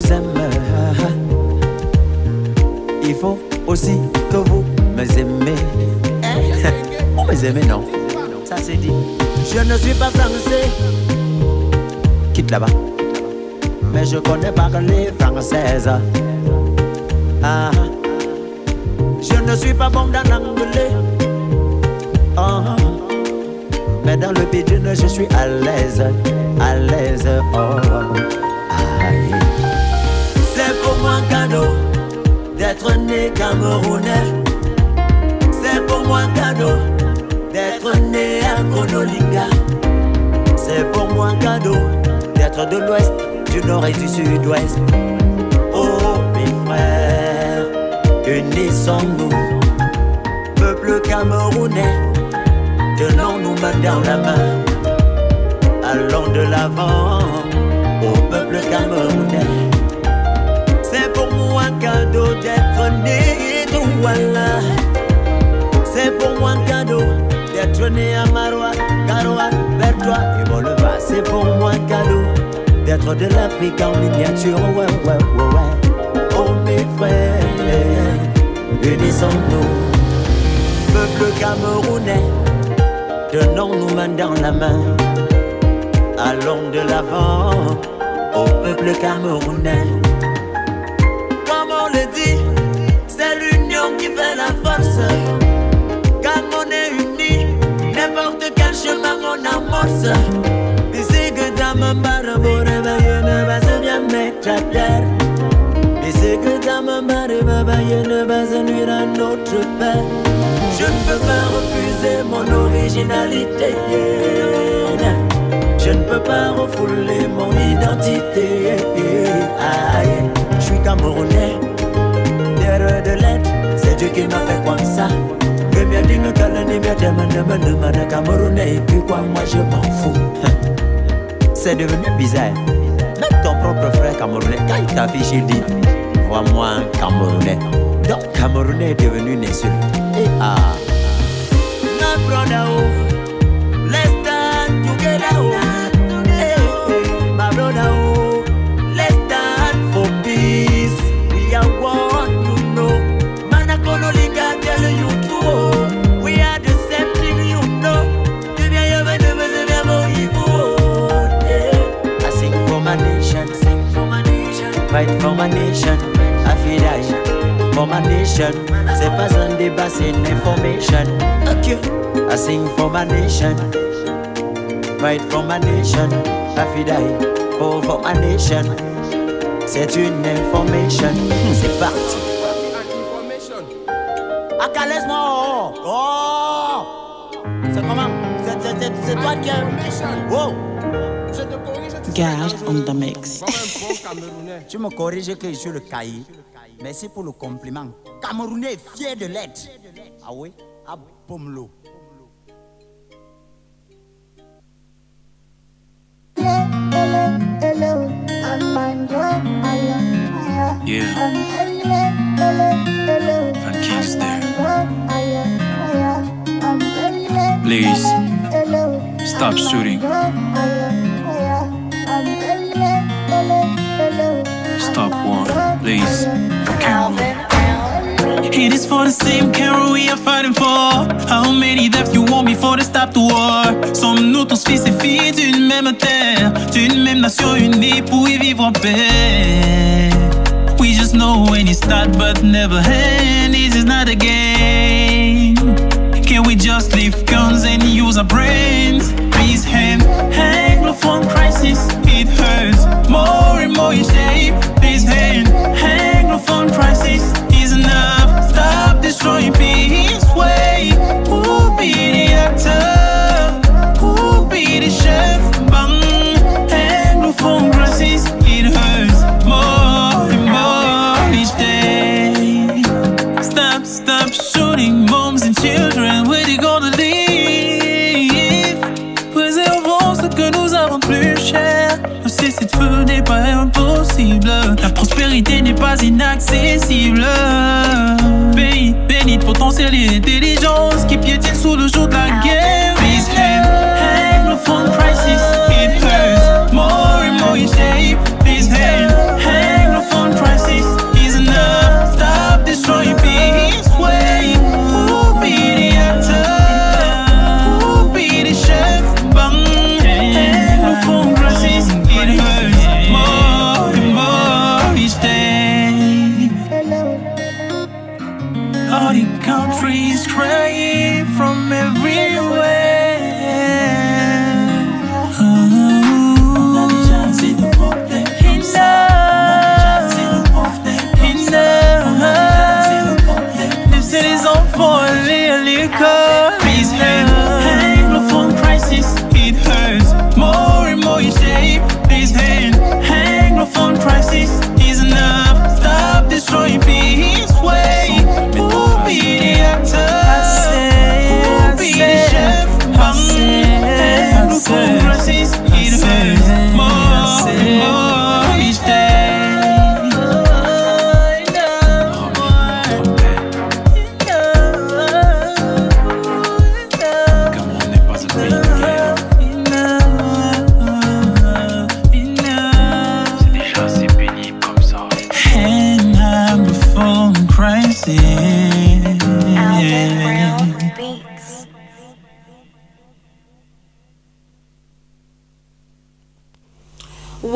vous aime. Il faut aussi que vous me aimez. Vous me aimez, non? Ça c'est dit. Je ne suis pas français. Quitte là-bas. Mais je connais parler française. Ah. Je ne suis pas bon dans l'anglais. Ah. Mais dans le bidon je suis à l'aise. À l'aise. Oh. Aïe. C'est pour moi un cadeau d'être né camerounais. C'est pour moi un cadeau d'être né à Konolinga. C'est pour moi un cadeau d'être de l'ouest, du nord et du sud-ouest. Oh mes frères, unissons-nous, peuple camerounais, tenons-nous main dans la main. Allons de l'avant, au peuple camerounais. C'est pour moi un cadeau d'être né de Douala. C'est pour moi un cadeau d'être né à Maroua, Garoua, Bertois et Boleva. C'est pour moi un cadeau d'être de l'Afrique en miniature. Ouais, ouais, ouais, ouais. Oh mes frères, unissons-nous, peuple camerounais, tenons-nous main dans la main. Allons de l'avant, au peuple camerounais. Comme on le dit, c'est l'union qui fait la force. Quand on est unis, n'importe quel chemin on amorce. Ici que ta main barre pour réveiller, ne va se bien mettre à terre. Ici que ta main barre ne va se nuire à notre père. Je ne peux pas refuser mon originalité. Je ne peux pas refouler mon identité. Aïe, je suis camerounais, terre de lettres, c'est Dieu qui m'a fait comme ça. Que bien dit que le bien demande camerounais. Et puis quoi, moi je m'en fous. C'est devenu bizarre. Même ton propre frère camerounais, quand il t'affiche, il dit vois-moi un camerounais. Donc camerounais est devenu une insulte. Et ah, my brother, let's stand together. My brother, let's stand for peace. We are one, you know. Manakonolinga tell you true. We are the same thing, you know. I sing for my nation, sing for my nation, fight for my nation. I feel die for my nation. C'est pas un débat, c'est une information. Okay. I sing for my nation, fight for my nation. I feel die for my nation. C'est une information. C'est parti. Ah, laisse-moi. Oh, c'est comment? C'est toi qui as. Oh. God on the mix. Tu me corriges que je suis le cahier. Merci pour le compliment. Camerounais fier de l'être. Ah oui? Ah, Pomlo. Yeah. Van King's there. Please, stop shooting. Stop war, please. For Cameroon. It is for the same Cameroon we are fighting for. How many deaths you want before they stop the war? Sommes-nous tous fils et filles d'une même terre, d'une même nation unie pour y vivre en paix? We just know when it start but never end. This is not a game. Can we just leave guns and use our brains? Please hand Anglophone crisis. It hurts more and more each day. Please hand Anglophone crisis is enough. Stop destroying peace. Wait, who'll be the actor? Who'll be the chef? Bang, Anglophone crisis. It hurts more and more each day. Stop shooting moms and children. Where they gonna live? Préservons ce que nous avons de plus cher. Le cessez de feu n'est pas impossible. La prospérité n'est pas inaccessible. Pays béni de potentiel et d'intelligence qui piétine sous le joug de la guerre. Please hand Anglophone crisis. It hurts more and more each day. Please hand Anglophone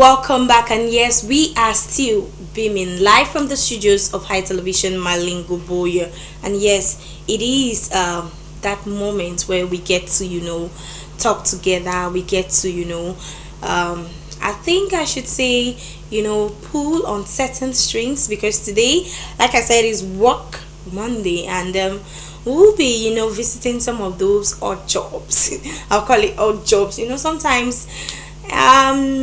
Welcome back, and yes, we are still beaming live from the studios of High Television Malingo Buea. And yes, it is that moment where we get to talk together. We get to I think I should say pull on certain strings, because today, like I said, is work Monday, and we'll be visiting some of those odd jobs. I'll call it odd jobs. Sometimes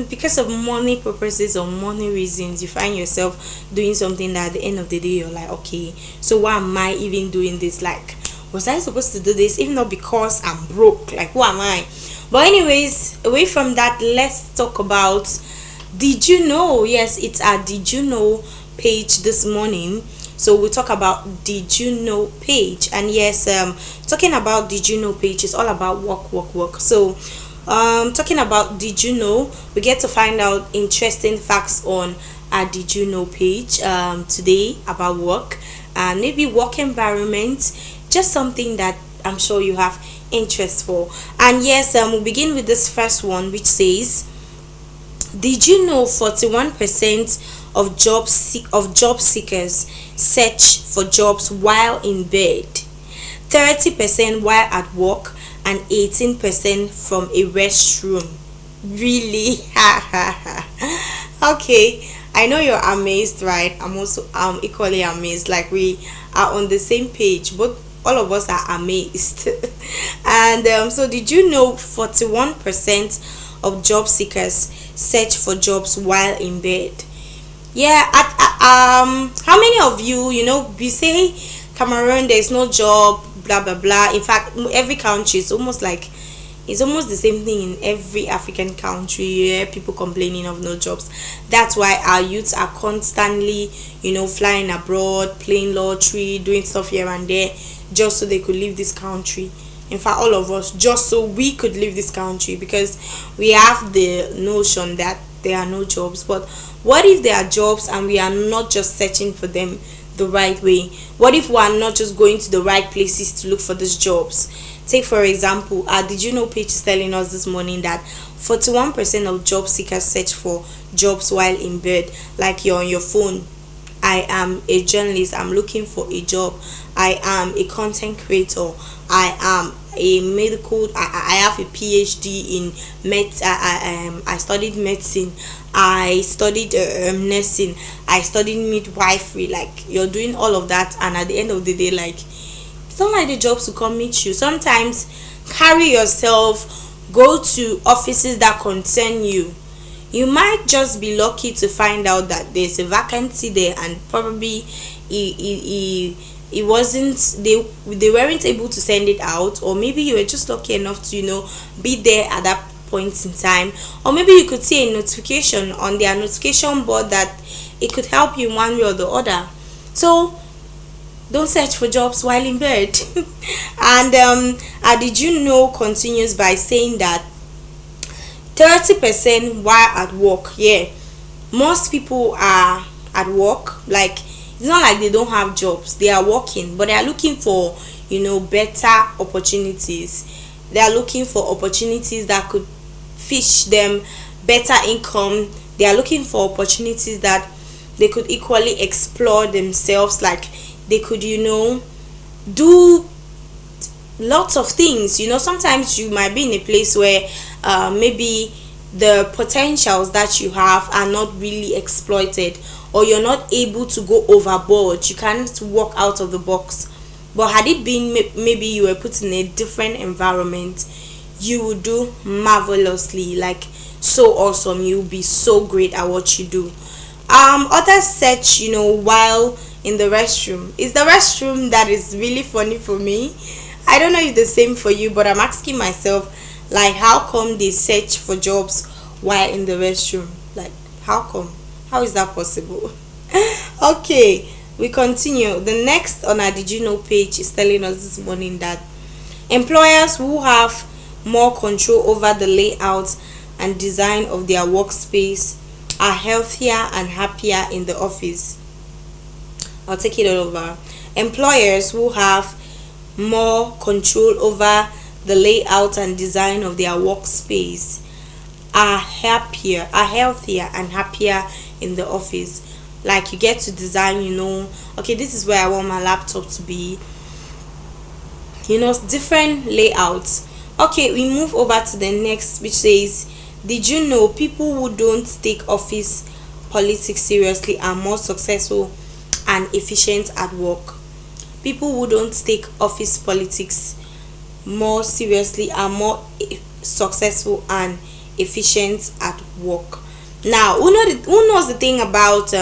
because of money purposes or money reasons, you find yourself doing something that at the end of the day you're like, okay, so why am I even doing this? Like, was I supposed to do this? If not because I'm broke, like, who am I? But anyways, away from that, let's talk about did you know. Yes, it's our did you know page this morning. So we'll talk about did you know page. And yes, talking about did you know page is all about work. So talking about did you know, we get to find out interesting facts on our did you know page today about work and maybe work environment, just something that I'm sure you have interest for. And yes, we'll begin with this first one, which says, did you know 41% of job seekers search for jobs while in bed, 30% while at work, and 18% from a restroom? Really? Okay, I know you're amazed, right? I'm equally amazed. Like, we are on the same page, but all of us are amazed. And so did you know 41% of job seekers search for jobs while in bed? Yeah. How many of you we say Cameroon, there's no job, blah blah blah. In fact, every country is almost the same thing in every African country. Yeah, people complaining of no jobs. That's why our youths are constantly flying abroad, playing lottery, doing stuff here and there, just so they could leave this country. In fact, all of us, just so we could leave this country, because we have the notion that there are no jobs. But what if there are jobs and we are not just searching for them the right way? What if we are not just going to the right places to look for these jobs? Take for example, did you know page is telling us this morning that 41% of job seekers search for jobs while in bed. Like, you're on your phone. I am a journalist, I'm looking for a job. I am a content creator. I am a medical, I have a PhD in I studied medicine. I studied nursing. I studied midwifery. Like, you're doing all of that, and at the end of the day, like, it's not like the jobs will come meet you. Sometimes carry yourself, go to offices that concern you. You might just be lucky to find out that there's a vacancy there, and probably it wasn't, they weren't able to send it out, or maybe you were just lucky enough to be there at that point in time, or maybe you could see a notification on their notification board that it could help you one way or the other. So don't search for jobs while in bed. And did you know continues by saying that 30% while at work. Yeah, most people are at work. Like, it's not like they don't have jobs, they are working, but they are looking for better opportunities. They are looking for opportunities that could fish them better income. They are looking for opportunities that they could equally explore themselves. Like, they could do lots of things. Sometimes you might be in a place where maybe the potentials that you have are not really exploited, or you're not able to go overboard. You can't walk out of the box. But had it been maybe you were put in a different environment, you would do marvelously, like so awesome. You'll be so great at what you do. Others search while in the restroom. It's the restroom that is really funny for me. I don't know if the same for you, but I'm asking myself, like, how come they search for jobs while in the restroom? Like, how come? How is that possible? Okay, we continue. The next on our did you know page is telling us this morning that employers who have more control over the layout and design of their workspace are healthier and happier in the office. I'll take it over. Employers who have more control over the layout and design of their workspace are healthier and happier in the office. Like, you get to design, okay, this is where I want my laptop to be, different layouts. Okay, we move over to the next, which says, did you know people who don't take office politics seriously are more successful and efficient at work? People who don't take office politics more seriously are more successful and efficient at work. Now, who knows the thing about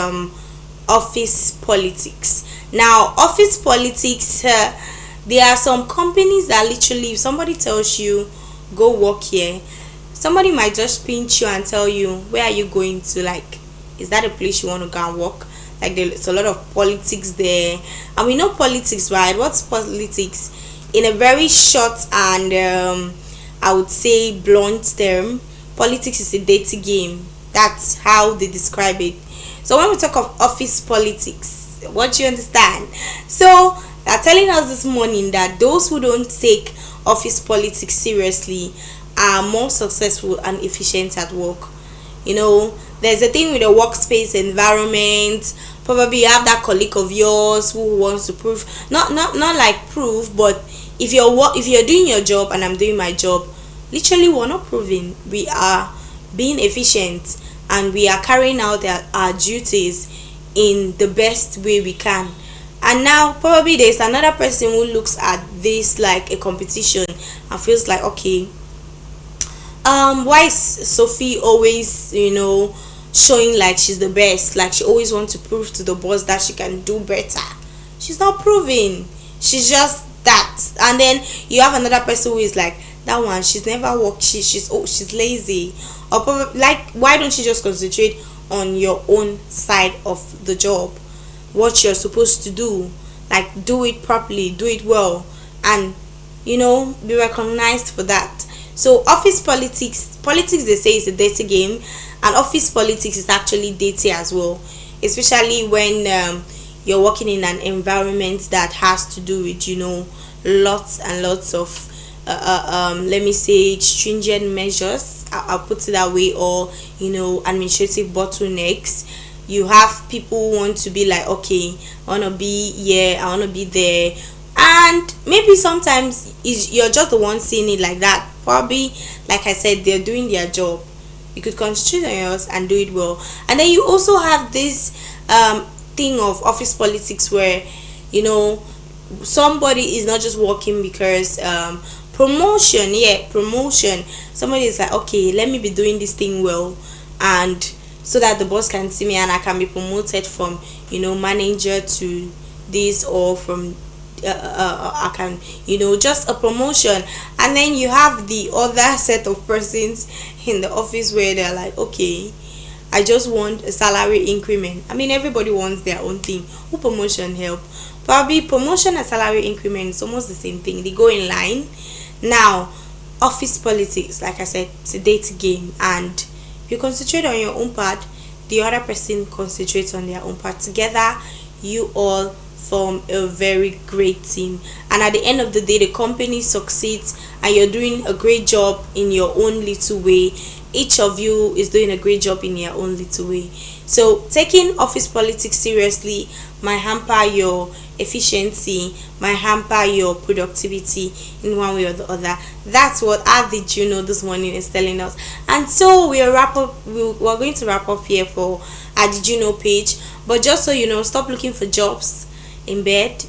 office politics? Now, office politics, there are some companies that literally, if somebody tells you go work here, somebody might just pinch you and tell you, where are you going to? Like, is that a place you want to go and work? Like, there's a lot of politics there, and we know politics, right? What's politics? In a very short and I would say blunt term, politics is a dirty game. That's how they describe it. So when we talk of office politics, what do you understand? So they're telling us this morning that those who don't take office politics seriously are more successful and efficient at work. There's a thing with the workspace environment. Probably you have that colleague of yours who wants to prove, not like prove, but if you're doing your job and I'm doing my job, literally we're not proving, we are being efficient and we are carrying out our duties in the best way we can. And now probably there's another person who looks at this like a competition and feels like, okay, why is Sophie always showing like she's the best, like she always wants to prove to the boss that she can do better? She's not proving, she's just that. And then you have another person who is like, that one, she's never worked, she's lazy. Or probably, like, why don't you just concentrate on your own side of the job, what you're supposed to do, like do it properly, do it well, and be recognized for that. So office politics they say is a dirty game, and office politics is actually dirty as well, especially when you're working in an environment that has to do with lots and lots of let me say stringent measures, I'll put it that way, or administrative bottlenecks. You have people who want to be like, okay, I want to be here, I want to be there, and maybe sometimes you're just the one seeing it like that. Probably, like I said, they're doing their job. You could concentrate on yours and do it well. And then you also have this thing of office politics where somebody is not just working because promotion. Somebody is like, okay, let me be doing this thing well, and so that the boss can see me and I can be promoted from manager to this, or from I can just a promotion. And then you have the other set of persons in the office where they're like, okay, I just want a salary increment. I mean, everybody wants their own thing. Who promotion help? Probably promotion and salary increment is almost the same thing, they go in line. Now, office politics, like I said, it's a dirty game, and if you concentrate on your own part, the other person concentrates on their own part. Together you all form a very great team, and at the end of the day the company succeeds, and you're doing a great job in your own little way. Each of you is doing a great job in your own little way. So taking office politics seriously might hamper your efficiency, might hamper your productivity in one way or the other. That's what How Did You Know this morning is telling us. And so we're going to wrap up here for How Did You Know page. But just so you know, stop looking for jobs in bed.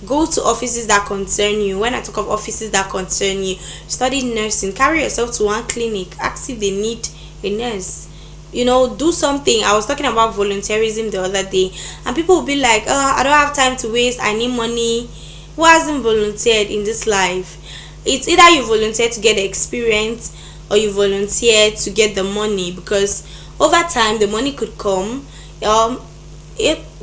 Go to offices that concern you. When I talk of offices that concern you, study nursing, carry yourself to one clinic, ask if they need a nurse. Do something. I was talking about volunteerism the other day, and people will be like, oh, I don't have time to waste, I need money. Who hasn't volunteered in this life? It's either you volunteer to get the experience, or you volunteer to get the money, because over time the money could come. The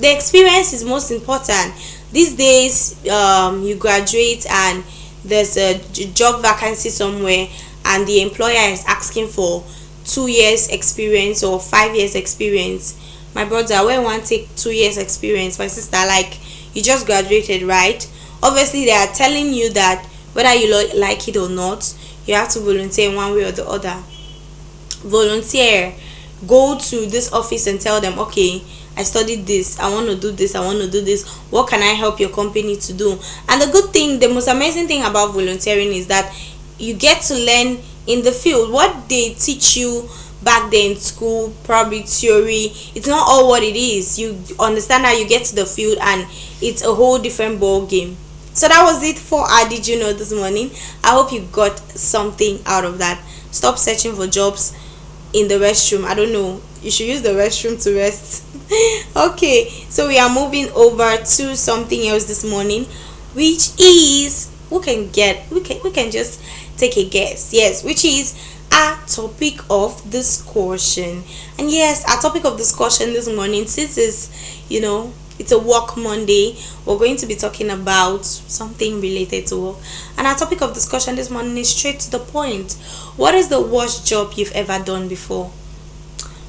experience is most important. These days, you graduate and there's a job vacancy somewhere, and the employer is asking for 2 years experience or 5 years experience. My brother, where want to take 2 years experience? My sister, like, you just graduated, right? Obviously they are telling you that whether you like it or not, you have to volunteer in one way or the other. volunteer, go to this office and tell them, okay, I studied this, I want to do this, I want to do this, what can I help your company to do? And the good thing, the most amazing thing about volunteering is that you get to learn in the field. What they teach you back then in school, probably theory, it's not all what it is. You understand how you get to the field and it's a whole different ball game. So that was it for our Did You Know this morning. I hope you got something out of that. Stop searching for jobs in the restroom. I don't know, you should use the restroom to rest. Okay, so we are moving over to something else this morning, which is, we can just take a guess. Yes, which is our topic of discussion. And yes, our topic of discussion this morning, since it's a work Monday, we're going to be talking about something related to work. And our topic of discussion this morning is straight to the point. What is the worst job you've ever done before?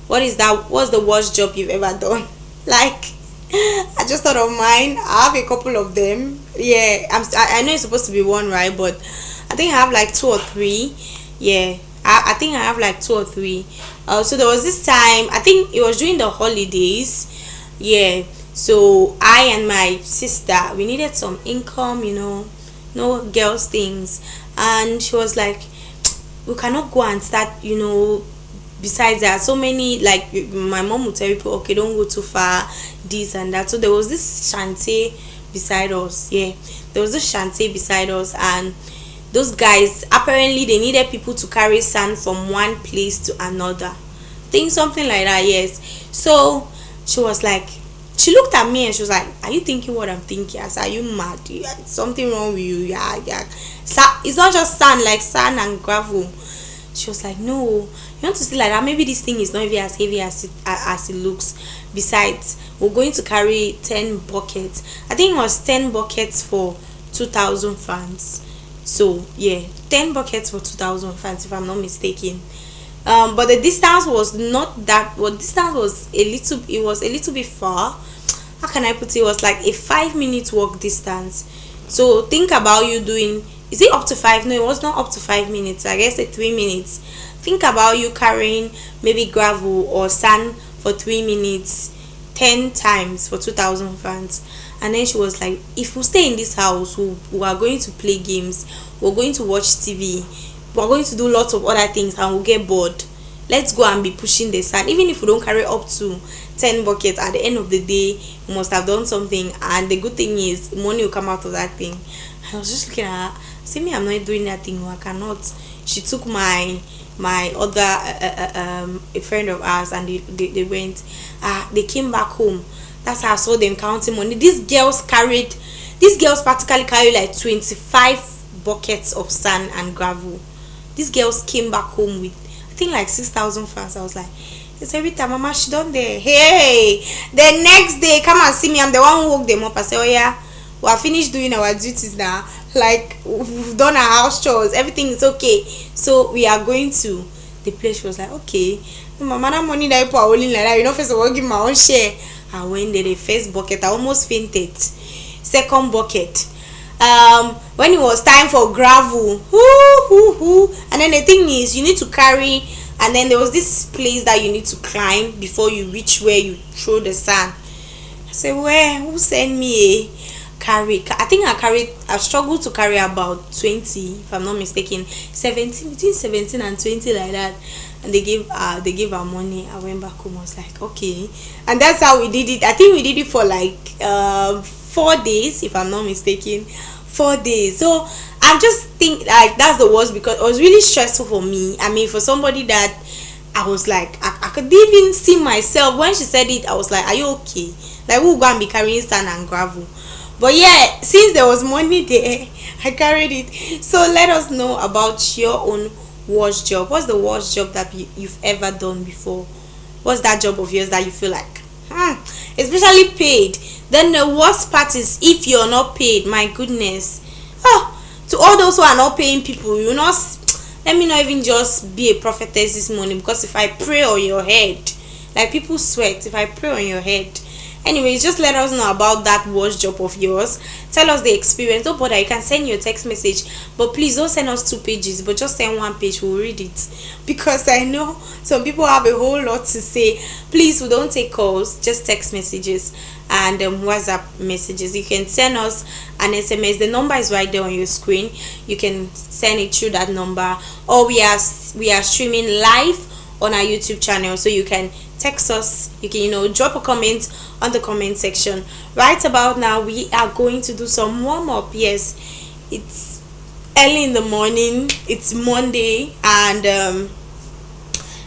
What's the worst job you've ever done? Like, I just thought of mine. I have a couple of them. Yeah, I know it's supposed to be one, right? But I think I have like 2 or 3. Yeah, I think I have like 2 or 3. So there was this time, I think it was during the holidays. Yeah, so I and my sister, we needed some income, no girls things. And she was like, we cannot go and start, besides that, so many, like, my mom would tell people, okay, don't go too far, this and that. So there was this shanty beside us. Yeah, there was this shanty beside us, and those guys, apparently they needed people to carry sand from one place to another, think something like that. Yes. So she was like, she looked at me and she was like, are you thinking what I'm thinking? I said, are you mad? Something wrong with you? Yeah. It's not just sand, like sand and gravel. She was like, no, you want to see like that? Maybe this thing is not even as heavy as it looks. Besides, we're going to carry 10 buckets. I think it was 10 buckets for 2,000 francs. So yeah, 10 buckets for 2,000 francs, if I'm not mistaken. But the distance was not that. Well, distance was a little bit far. How can I put it? It was like a 5-minute walk distance. So think about you doing. Is it up to 5? No, it was not up to 5 minutes. I guess 3 minutes. Think about you carrying maybe gravel or sand for 3 minutes, 10 times for 2,000 francs. And then she was like, if we stay in this house, we are going to play games, we're going to watch TV, we're going to do lots of other things, and we'll get bored. Let's go and be pushing the sand. Even if we don't carry up to 10 buckets, at the end of the day, we must have done something. And the good thing is, money will come out of that thing. I was just looking at her. See me, I'm not doing that thing. I cannot. She took my other a friend of ours, and they went. They came back home. That's how I saw them counting money. These girls practically carry like 25 buckets of sand and gravel. These girls came back home with, I think, like 6,000 francs. I was like, it's every time, Mama, she done there. Hey, the next day, come and see me. I'm the one who woke them up. I say, oh yeah, we are finished doing our duties now. Like, we've done our house chores, everything is okay, so we are going to the place. She was like, okay, Mama, that money that you put like that, first of all, give my own share. I went there. The first bucket, I almost fainted. Second bucket, when it was time for gravel, and then the thing is, you need to carry, and then there was this place that you need to climb before you reach where you throw the sand. I said, where? Who sent me? I struggled to carry about 20, if I'm not mistaken, 17, between 17 and 20, like that. And they gave our money. I went back home. I was like, okay. And that's how we did it. I think we did it for like 4 days, if I'm not mistaken. 4 days. So I just think like that's the worst, because it was really stressful for me. I mean, for somebody that I was like, I could even see myself when she said it. I was like, are you okay? Like, we'll go and be carrying sand and gravel. But yeah, since there was money there, I carried it. So let us know about your own worst job. What's the worst job that you've ever done before? What's that job of yours that you feel like, especially paid? Then the worst part is if you're not paid. My goodness. To all those who are not paying people, let me not even just be a prophetess this morning, because if I pray on your head, like people sweat, if I pray on your head Anyways, just let us know about that wash job of yours. Tell us the experience. Don't bother, you can send your text message, but please don't send us 2 pages, but just send 1 page. We'll read it, because I know some people have a whole lot to say. Please, we don't take calls, just text messages and WhatsApp messages. You can send us an SMS. The number is right there on your screen. You can send it through that number, or we are streaming live on our YouTube channel, so you can text us. You can drop a comment on the comment section. Right about now, we are going to do some warm-up. Yes, it's early in the morning, it's Monday, and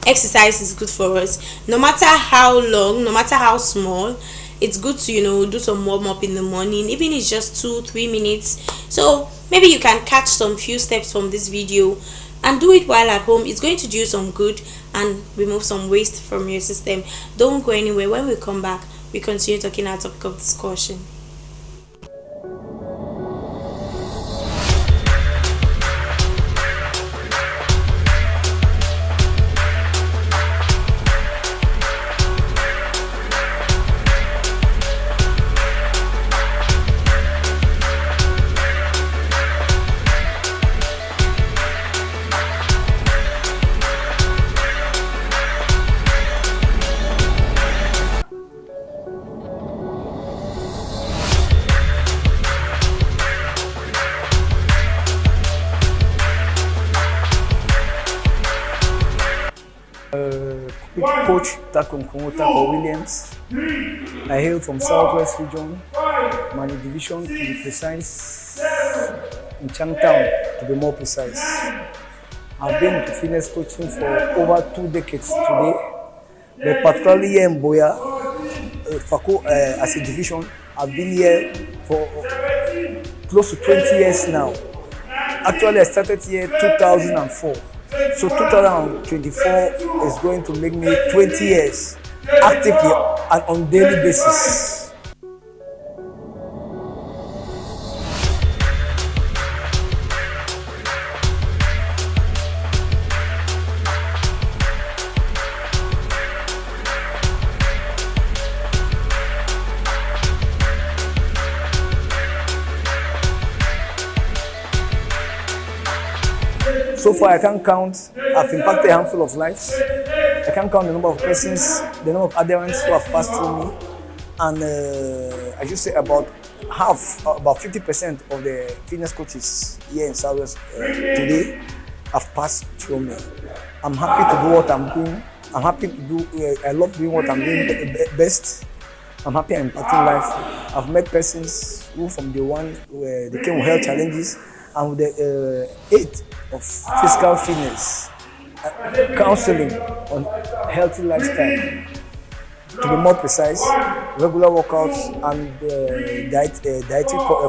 exercise is good for us. No matter how long, no matter how small, it's good to do some warm-up in the morning, even if it's just 2-3 minutes. So maybe you can catch some few steps from this video and do it while at home. It's going to do you some good and remove some waste from your system. Don't go anywhere. When we come back, we continue talking our topic of discussion. Coach Tako Williams. I hail from Southwest Region, Mani Division to be precise, in Changtown to be more precise. I've been into fitness coaching for over 2 decades today, but particularly here in Buea, as a division, I've been here for close to 20 years now. Actually, I started here 2004. So 2024 is going to make me 20 years actively and on daily basis. So far, I can't count. I've impacted a handful of lives. I can't count the number of persons, the number of adherents who have passed through me. And I should say about 50% of the fitness coaches here in Southwest today have passed through me. I'm happy to do what I'm doing. I'm happy to do, I love doing what I'm doing best. I'm happy I'm impacting life. I've met persons who from the one where they came with health challenges, and with the aid of physical fitness, counseling on healthy lifestyle. To be more precise, regular workouts and dietary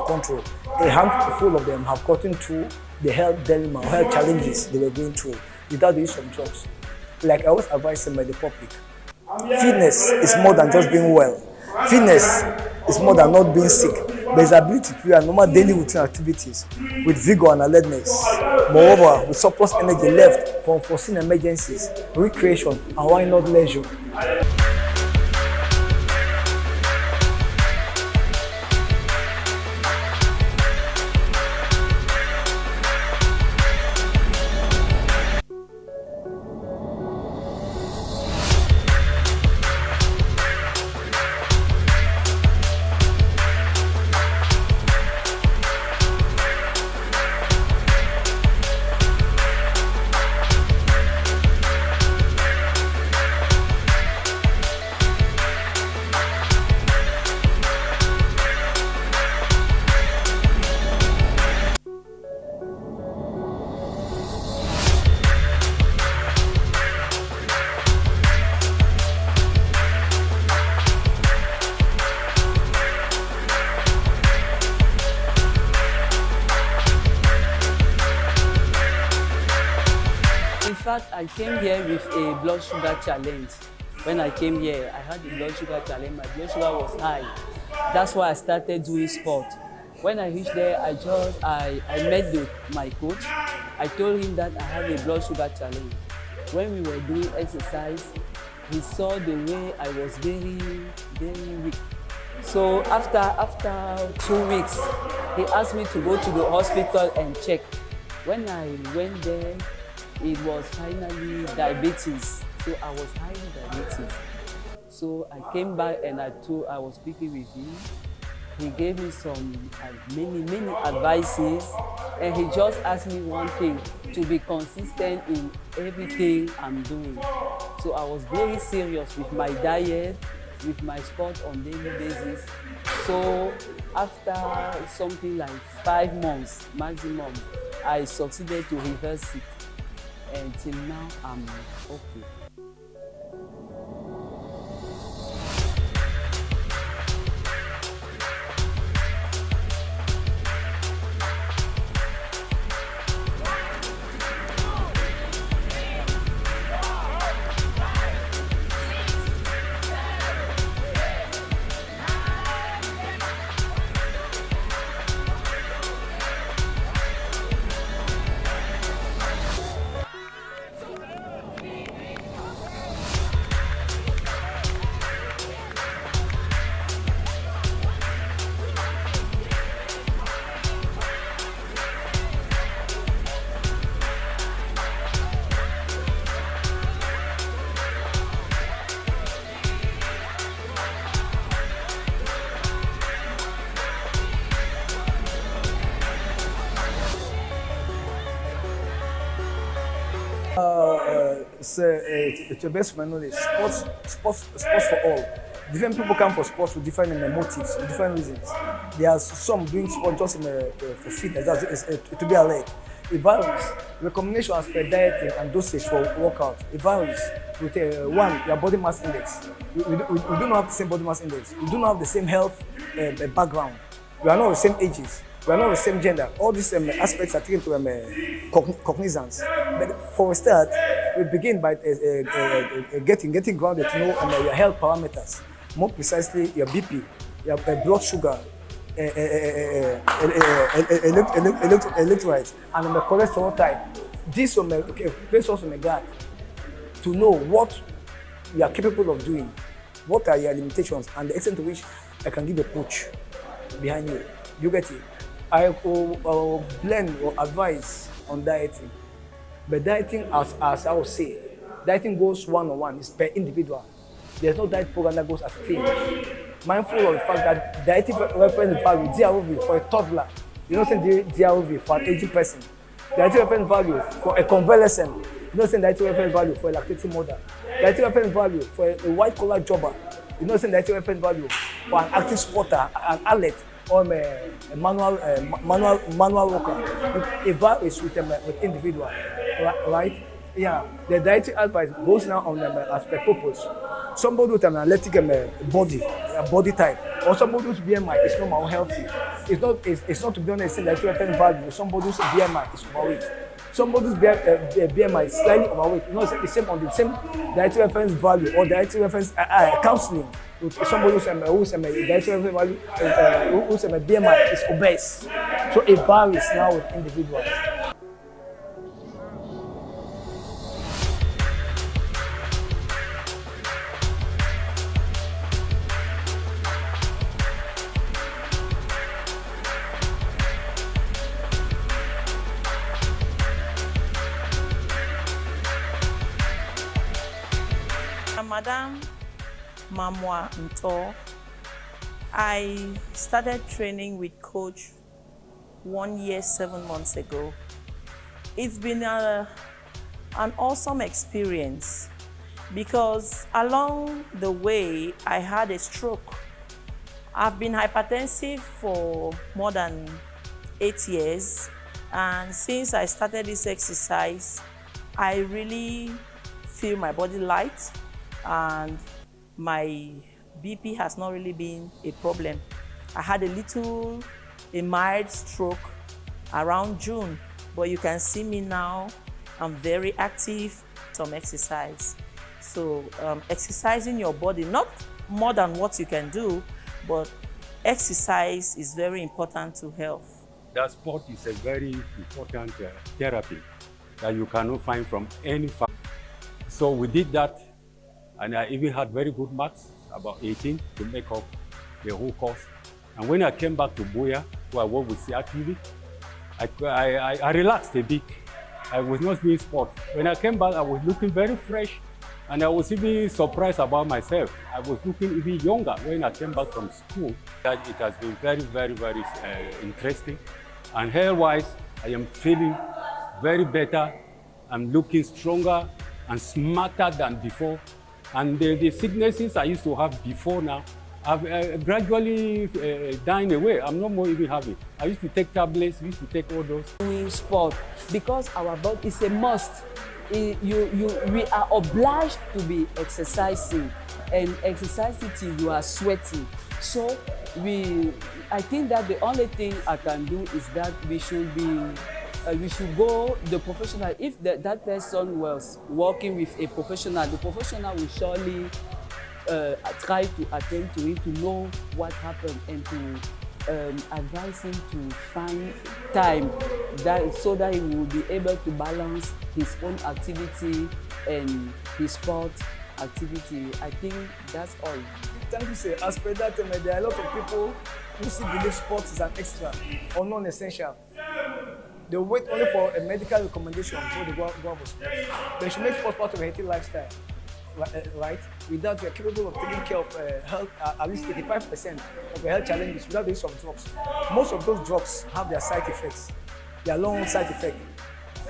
control. A handful of them have gotten through the health dilemma, health challenges they were going through without the use of drugs. Like I always advise them by the public, fitness is more than just being well. Fitness is more than not being sick. There's the ability to do normal daily routine activities with vigor and alertness. Moreover, with surplus energy left for unforeseen emergencies, recreation, and why not leisure. In fact, I came here with a blood sugar challenge. When I came here, I had a blood sugar challenge. My blood sugar was high. That's why I started doing sport. When I reached there, I met my coach. I told him that I had a blood sugar challenge. When we were doing exercise, he saw the way I was very, very weak. So after 2 weeks, he asked me to go to the hospital and check. When I went there, it was finally diabetes. So I was highly diabetes. So I came back and I was speaking with him. He gave me some many advices, and he just asked me one thing: to be consistent in everything I'm doing. So I was very serious with my diet, with my sport on daily basis. So after something like 5 months maximum, I succeeded to reverse it, and till now I'm okay. It's your best friend knowledge. Sports for all. Different people come for sports with different motives, with different reasons. There are some doing sport just for fitness, to be alert. It varies. Recommendation as per dieting and dosage for workout. It varies. With one, your body mass index. We do not have the same body mass index. We do not have the same health background. We are not the same ages. We are not the same gender. All these aspects are taken to cognizance. But for a start, we begin by getting grounded to know your health parameters. More precisely, your BP, your blood sugar, electrolytes, and the cholesterol type. This will place us on the guard to know what you are capable of doing, what are your limitations, and the extent to which I can give a push behind you. You get it? I will blend or advise on dieting. But dieting, as I would say, dieting goes one-on-one. It's per individual. There's no diet program that goes as a team. Mindful of the fact that dieting reference value, DRV, for a toddler, you don't send DRV for an aging person. Dieting reference value for a convalescent, you don't send dieting reference value for a lactating mother. Dieting reference value for a white-collar jobber, you don't send dieting reference value for an active sporter, an athlete, or a manual worker. It varies with individual, right? Yeah, the dietary advice goes now on as per purpose. Somebody with an athletic body type, or somebody whose BMI is normal or healthy. It's not to be honest, dietary reference value. Somebody whose BMI is overweight. Somebody whose BMI is slightly overweight. You know, it's the same on the same dietary reference value or dietary reference counseling. With somebody whose dietary reference value, whose BMI is obese. So it varies now with individuals. Madam Mamwa Nto, I started training with Coach 1 year, 7 months ago. It's been an awesome experience because along the way, I had a stroke. I've been hypertensive for more than 8 years, and since I started this exercise, I really feel my body light, and my BP has not really been a problem. I had a mild stroke around June, but you can see me now, I'm very active, some exercise. So exercising your body, not more than what you can do, but exercise is very important to health. That sport is a very important therapy that you cannot find from any family. So we did that, and I even had very good marks, about 18, to make up the whole course. And when I came back to Buea, where I work with CRTV, I relaxed a bit. I was not doing sport. When I came back, I was looking very fresh, and I was even surprised about myself. I was looking even younger when I came back from school. It has been very, very, very interesting. And health-wise, I am feeling very better. I'm looking stronger and smarter than before. And the sicknesses I used to have before now have gradually dying away. I'm not more even having. I used to take tablets, used to take all those. Doing sport because our body is a must. We are obliged to be exercising, and exercising till you are sweating. So I think that the only thing I can do is that we should go the professional. If that person was working with a professional, the professional will surely try to attend to it, to know what happened, and to advise him to find time so that he will be able to balance his own activity and his sport activity. I think that's all. Thank you, sir. As per that, there are a lot of people who still believe sports is an extra or non-essential. They wait only for a medical recommendation before they go out for sports. They should make sports part of a healthy lifestyle, right? Without you are capable of taking care of health, at least 85% of the health challenges without doing some drugs. Most of those drugs have their side effects, their long side effects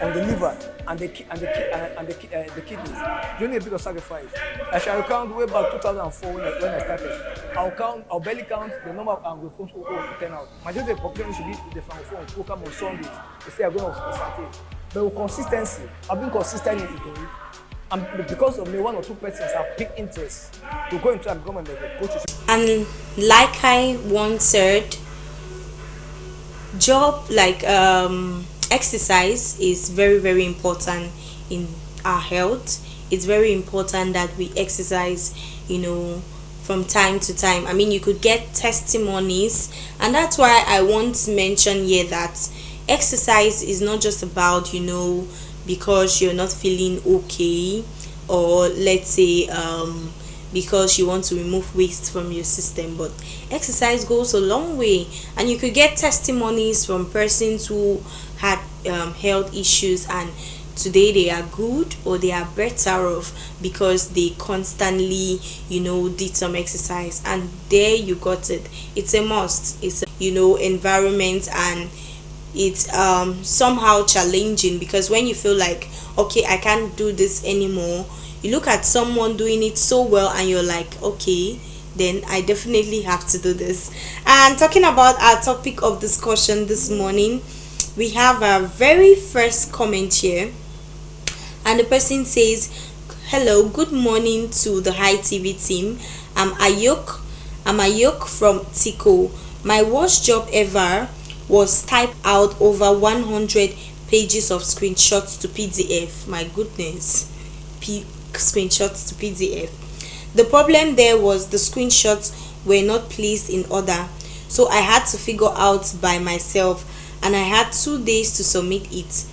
on the liver and the kidneys. You need a bit of sacrifice. I shall count way back 2004 when I started. I'll barely count the number of Anglophones who turn out. Majority of the population should be the Francophones who come on Sundays. They say I'm going to Saturday. But with consistency, I've been consistent in it. And because of me, one or two persons have big interest to go into a government level coaches. And like I once said, job like exercise is very, very important in our health. It's very important that we exercise, from time to time. I mean, you could get testimonies, and that's why I want to mention here that exercise is not just about, because you're not feeling okay, or let's say because you want to remove waste from your system, but exercise goes a long way, and you could get testimonies from persons who had health issues and today they are good or they are better off because they constantly did some exercise. And there you got it. It's a must. It's environment, and it's somehow challenging because when you feel like, okay, I can't do this anymore, you look at someone doing it so well and you're like, okay, then I definitely have to do this. And talking about our topic of discussion this morning, we have our very first comment here, and the person says, hello, good morning to the High TV team. I'm Ayok from Tico. My worst job ever was type out over 100 pages of screenshots to PDF. My goodness, screenshots to PDF. The problem there was the screenshots were not placed in order, so I had to figure out by myself, and I had 2 days to submit it.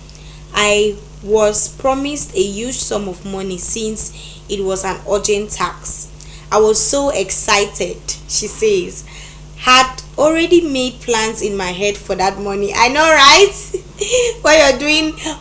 I was promised a huge sum of money since it was an urgent task. I was so excited, she says. Had already made plans in my head for that money. I know, right?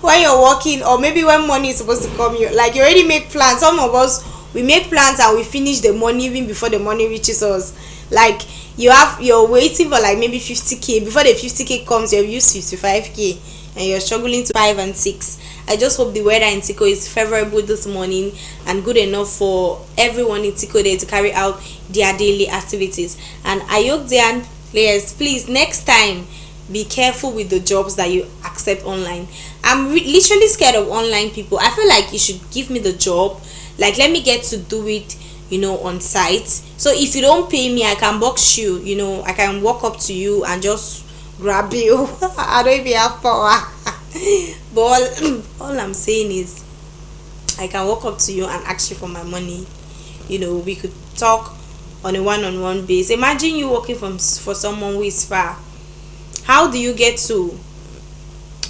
When you're working, or maybe when money is supposed to come, you already make plans. Some of us, we make plans and we finish the money even before the money reaches us. Like you're waiting for like maybe 50k. Before the 50k comes, you've used 55k and you're struggling to 5 and 6. I just hope the weather in Tico is favorable this morning and good enough for everyone in Tico there to carry out their daily activities. And Ayok players, please next time be careful with the jobs that you accept online. I'm literally scared of online people. I feel like you should give me the job, like let me get to do it on site. So if you don't pay me, I can box you, I can walk up to you and just grab you. I don't even have power. But all I'm saying is I can walk up to you and ask you for my money. We could talk on a one-on-one basis. Imagine you working for someone who is far. How do you get to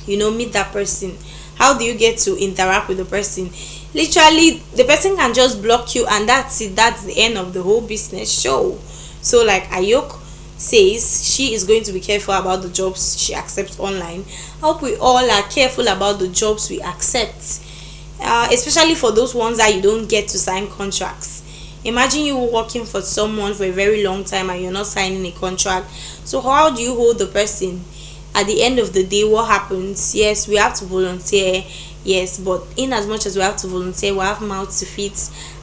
meet that person? How do you get to interact with the person? Literally, the person can just block you and that's it. That's the end of the whole business show. So like Ayok says, she is going to be careful about the jobs she accepts online. I hope we all are careful about the jobs we accept, especially for those ones that you don't get to sign contracts. Imagine you working for someone for a very long time and you're not signing a contract. So how do you hold the person? At the end of the day, what happens? Yes, we have to volunteer, yes, but in as much as we have to volunteer, we have mouths to feed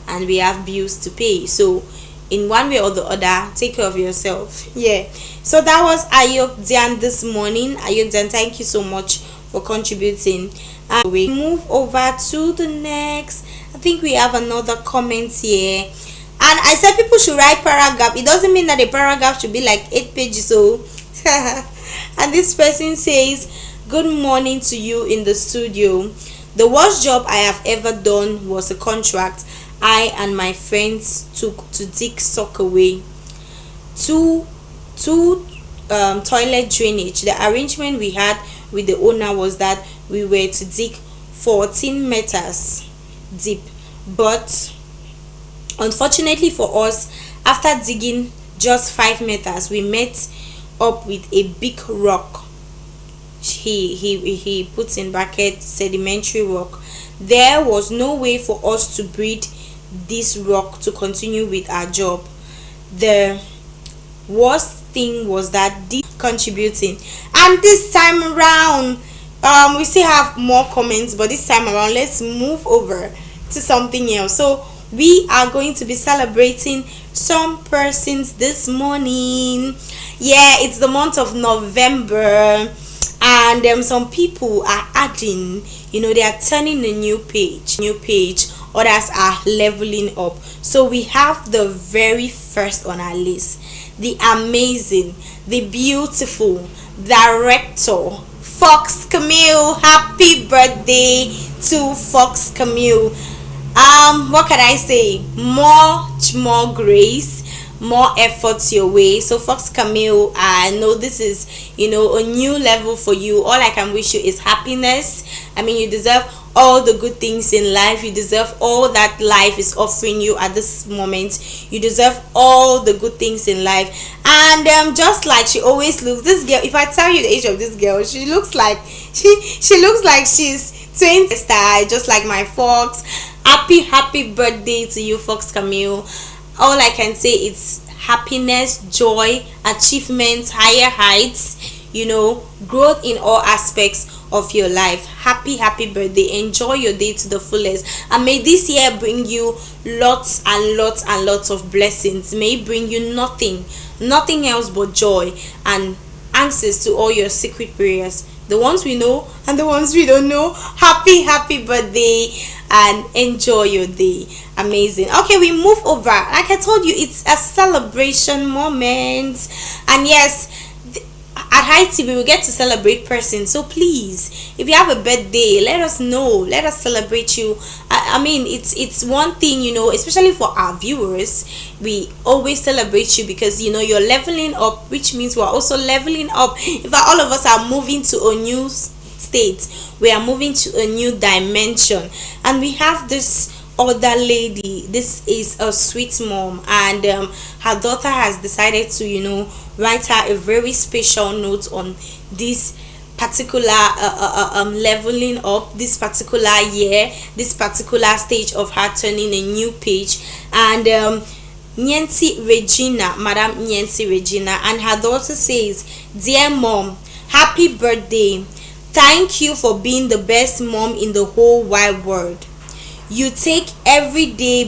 and we have bills to pay. So in one way or the other, take care of yourself. Yeah. So that was Ayok Dian this morning. Ayok Dian, thank you so much for contributing. We move over to the next. I think we have another comment here. And I said people should write paragraph. It doesn't mean that a paragraph should be like 8 pages. So and this person says, good morning to you in the studio. The worst job I have ever done was a contract I and my friends took to dig sock away. Two toilet drainage. The arrangement we had with the owner was that we were to dig 14 meters deep, but unfortunately for us, after digging just 5 meters, we met up with a big rock. He puts in brackets sedimentary rock. There was no way for us to breed this rock to continue with our job. The worst thing was that this contributing, and this time around we still have more comments, but this time around let's move over to something else. So we are going to be celebrating some persons this morning. Yeah, it's the month of November, and some people are adding, they are turning a new page, others are leveling up. So we have the very first on our list, the amazing, the beautiful director Fox Camille. Happy birthday to Fox Camille. What can I say? Much more grace, more efforts your way. So Fox Camille, I know this is a new level for you. All I can wish you is happiness. I mean, you deserve all the good things in life. You deserve all that life is offering you at this moment. You deserve all the good things in life. And just like she always looks, this girl, if I tell you the age of this girl, she looks like she looks like she's 20 style, just like my Fox. Happy birthday to you, Fox Camille. All I can say is happiness, joy, achievements, higher heights, growth in all aspects of your life. Happy birthday. Enjoy your day to the fullest, and may this year bring you lots and lots of blessings. May it bring you nothing else but joy and answers to all your secret prayers, the ones we know and the ones we don't know. Happy birthday and enjoy your day. Amazing. Okay, we move over. Like I told you, it's a celebration moment, and yes, at High TV we will get to celebrate persons. So please, if you have a birthday, let us know, let us celebrate you. I mean, it's one thing, especially for our viewers, we always celebrate you because you're leveling up, which means we're also leveling up. In fact, all of us are moving to a new state, we are moving to a new dimension. And we have this other lady. This is a sweet mom, and her daughter has decided to write her a very special note on this particular leveling up, this particular year, this particular stage of her turning a new page. And Nyansi Regina, Madam Nyansi Regina, and her daughter says, dear mom, happy birthday. Thank you for being the best mom in the whole wide world. You make every day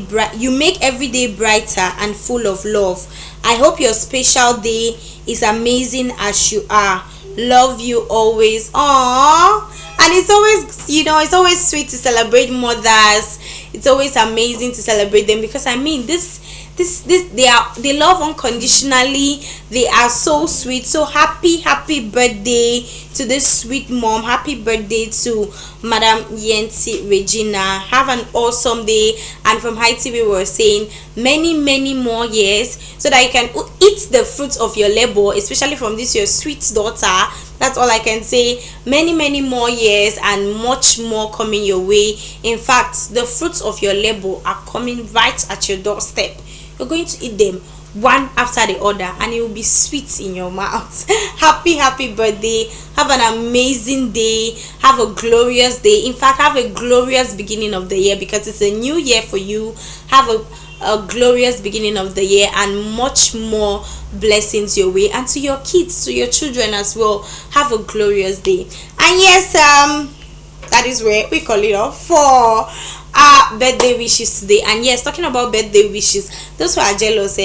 brighter and full of love. I hope your special day is amazing as you are. Love you always. Aww. And it's always, it's always sweet to celebrate mothers. It's always amazing to celebrate them, because I mean, they love unconditionally. They are so sweet. So happy birthday to this sweet mom. Happy birthday to Madam Yancy Regina. Have an awesome day. And from High TV we were saying many more years, so that you can eat the fruits of your labor, especially from this your sweet daughter. That's all I can say. Many more years and much more coming your way. In fact, the fruits of your labor are coming right at your doorstep. You're going to eat them one after the other, and it will be sweet in your mouth. Happy birthday. Have an amazing day. Have a glorious day. In fact, have a glorious beginning of the year, because it's a new year for you. Have a glorious beginning of the year, and much more blessings your way, and to your kids, to your children as well. Have a glorious day. And yes, that is where we call it off for our birthday wishes today. And yes, talking about birthday wishes, those who are jealous,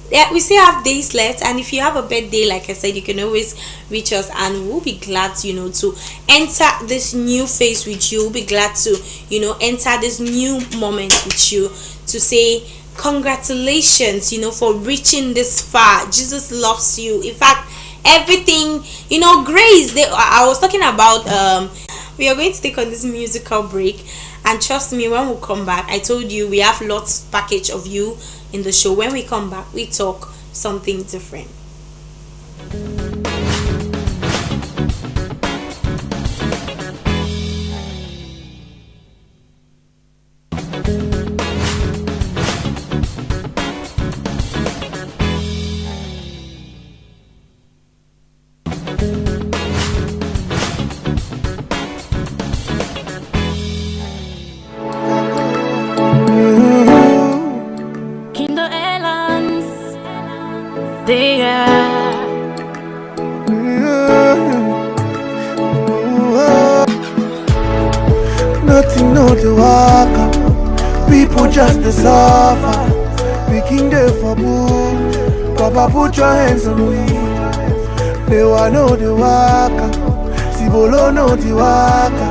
yeah, we still have days left, and if you have a birthday, like I said, you can always reach us, and we'll be glad, to enter this new phase with you. We'll be glad to, enter this new moment with you, to say congratulations, for reaching this far. Jesus loves you. In fact, everything, grace. I was talking about, we are going to take on this musical break, and trust me, when we come back, I told you we have lots package of you in the show. When we come back, we talk something different. Nothing no to walk up. People just to suffer. We king there for boom. Papa, put your hands on me. They want know the waka. Sibolo know the waka.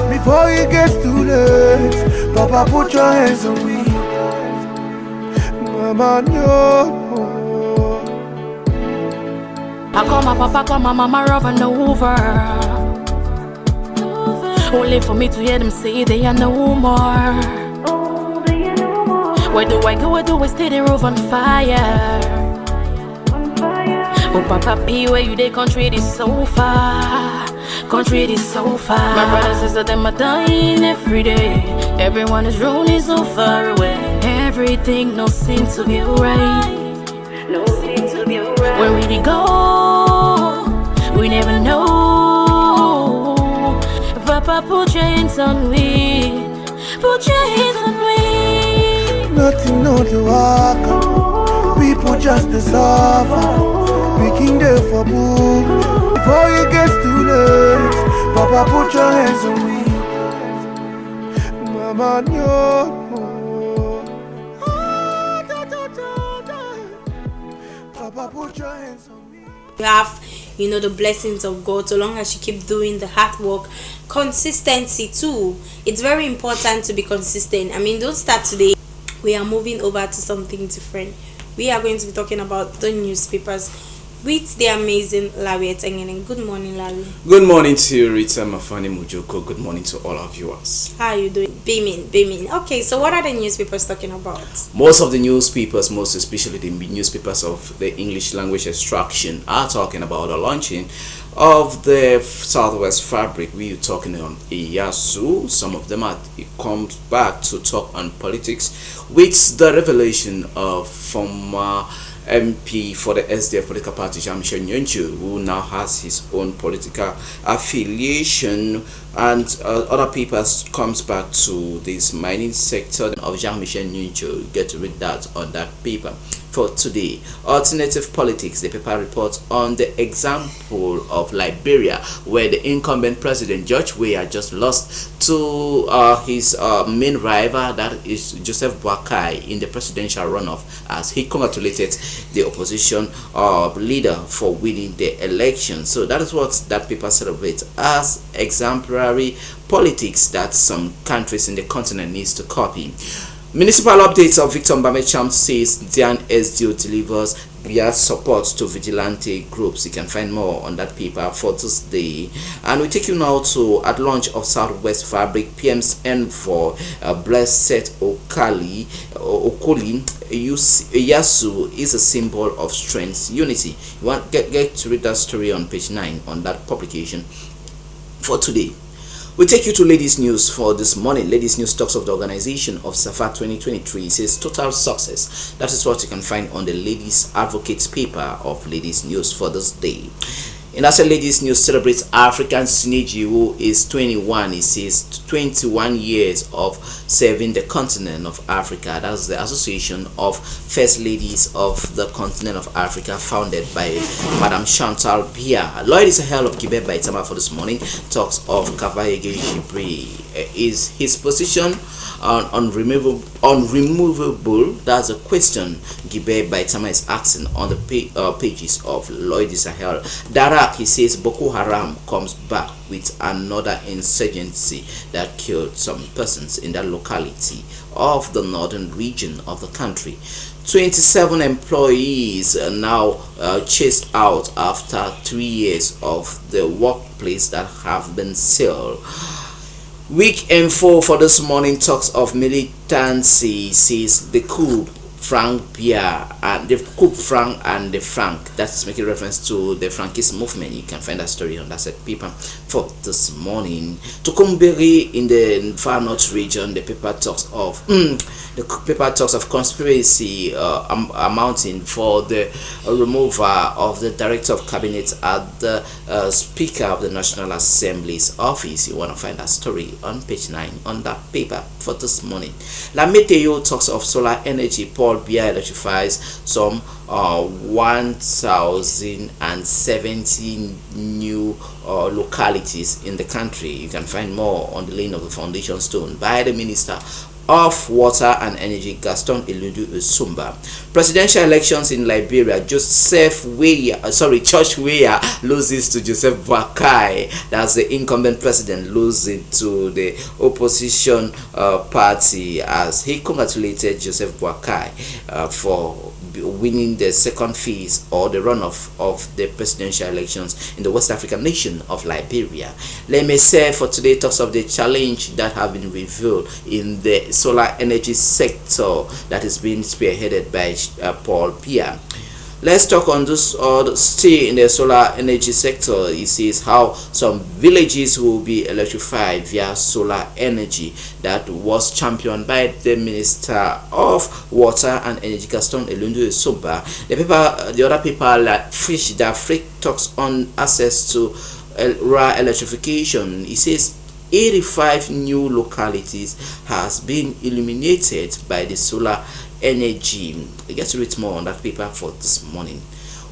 Before it gets too late, Papa, put your hands on me. Mama, no. I call my papa, call my mama, running over. Only for me to hear them say they are no more. Where do I go? Where do I stay? They're on fire. Oh, Papa P, where you they? Country is so far. Country is so far. My brothers and sisters, them are dying every day. Everyone is rolling so far away. Everything no seem to be right. No seem to be right. Where we go, we never know. Papa, put your hands on me. Put your hands on me. Nothing no to walk. People just to suffer. We king there for boom. Before it gets too late, Papa, put your hands on me. Mama, no. Papa, put your hands on me. You have, the blessings of God, so long as you keep doing the hard work. Consistency too. It's very important to be consistent. Don't start today. We are moving over to something different. We are going to be talking about the newspapers with the amazing Larry Etengenen. Good morning, Larry. Good morning to you, Rita Mafani Mujoko. Good morning to all our viewers. How are you doing? Beaming. Okay, so what are the newspapers talking about? Most of the newspapers, most especially the newspapers of the English language extraction, are talking about the launching of the Southwest Fabric. We're talking on Iyasu. Some of them come back to talk on politics with the revelation of former MP for the SDF political party, Jean-Michel Nyoncho, who now has his own political affiliation, and other papers comes back to this mining sector of Jean-Michel Nyoncho. Get to read that on that paper. For today, Alternative Politics, the paper reports on the example of Liberia, where the incumbent president George Weah just lost to his main rival, that is Joseph Boakai, in the presidential runoff, as he congratulated the opposition leader for winning the election. So that is what that paper celebrates as exemplary politics that some countries in the continent needs to copy. Municipal updates of Victor Mbamecham says Dian SDO delivers via support to vigilante groups. You can find more on that paper for this. And we take you now to at launch of Southwest Fabric, PM's Envoy Blessed Okoli Yasu is a symbol of strength, unity. You want get to read that story on page 9 on that publication for today. We take you to Ladies News for this morning. Ladies News talks of the organization of Safa 2023. It says total success. That is what you can find on the Ladies Advocates paper of Ladies News for this day. In that Ladies News celebrates African Siniji, who is 21. He says 21 years of serving the continent of Africa. That's the Association of First Ladies of the Continent of Africa, founded by Madam Chantal Buea. Lloyd is a hell of Gibe Baitama for this morning. Talks of Kavayege Jibri. Is his position unremovable? That's a question Gibe Baitama is asking on the pages of Lloyd Sahel. Darak, he says Boko Haram comes back with another insurgency that killed some persons in that locality of the northern region of the country. 27 employees are now chased out after 3 years of the workplace that have been sealed. Week info for this morning talks of militancy, says the coup Frank Pierre and the coup Frank and the Frank. That's making reference to the Frankist movement. You can find that story on that set paper for this morning. To Kumberi in the far north region, the paper talks of conspiracy amounting for the removal of the director of cabinet at the Speaker of the National Assembly's office. You want to find that story on page 9 on that paper for this morning. La Meteo talks of solar energy. Paul Buea electrifies some 1,070 new localities in the country. You can find more on the laying of the foundation stone by the Minister of Water and Energy, Gaston Eludu Usumba. Presidential elections in Liberia, George Weah loses to Joseph Boakai. That's the incumbent president, losing to the opposition party, as he congratulated Joseph Boakai for winning the second phase or the runoff of the presidential elections in the West African nation of Liberia. Let me say for today talks of the challenge that have been revealed in the solar energy sector that is being spearheaded by Paul Buea. Let's talk on this stay in the solar energy sector. It says how some villages will be electrified via solar energy. That was championed by the Minister of Water and Energy, Gaston Eludu Usumba. The other paper like Fish D'Afrique talks on access to rural electrification. It says 85 new localities has been illuminated by the solar energy. You get to read more on that paper for this morning.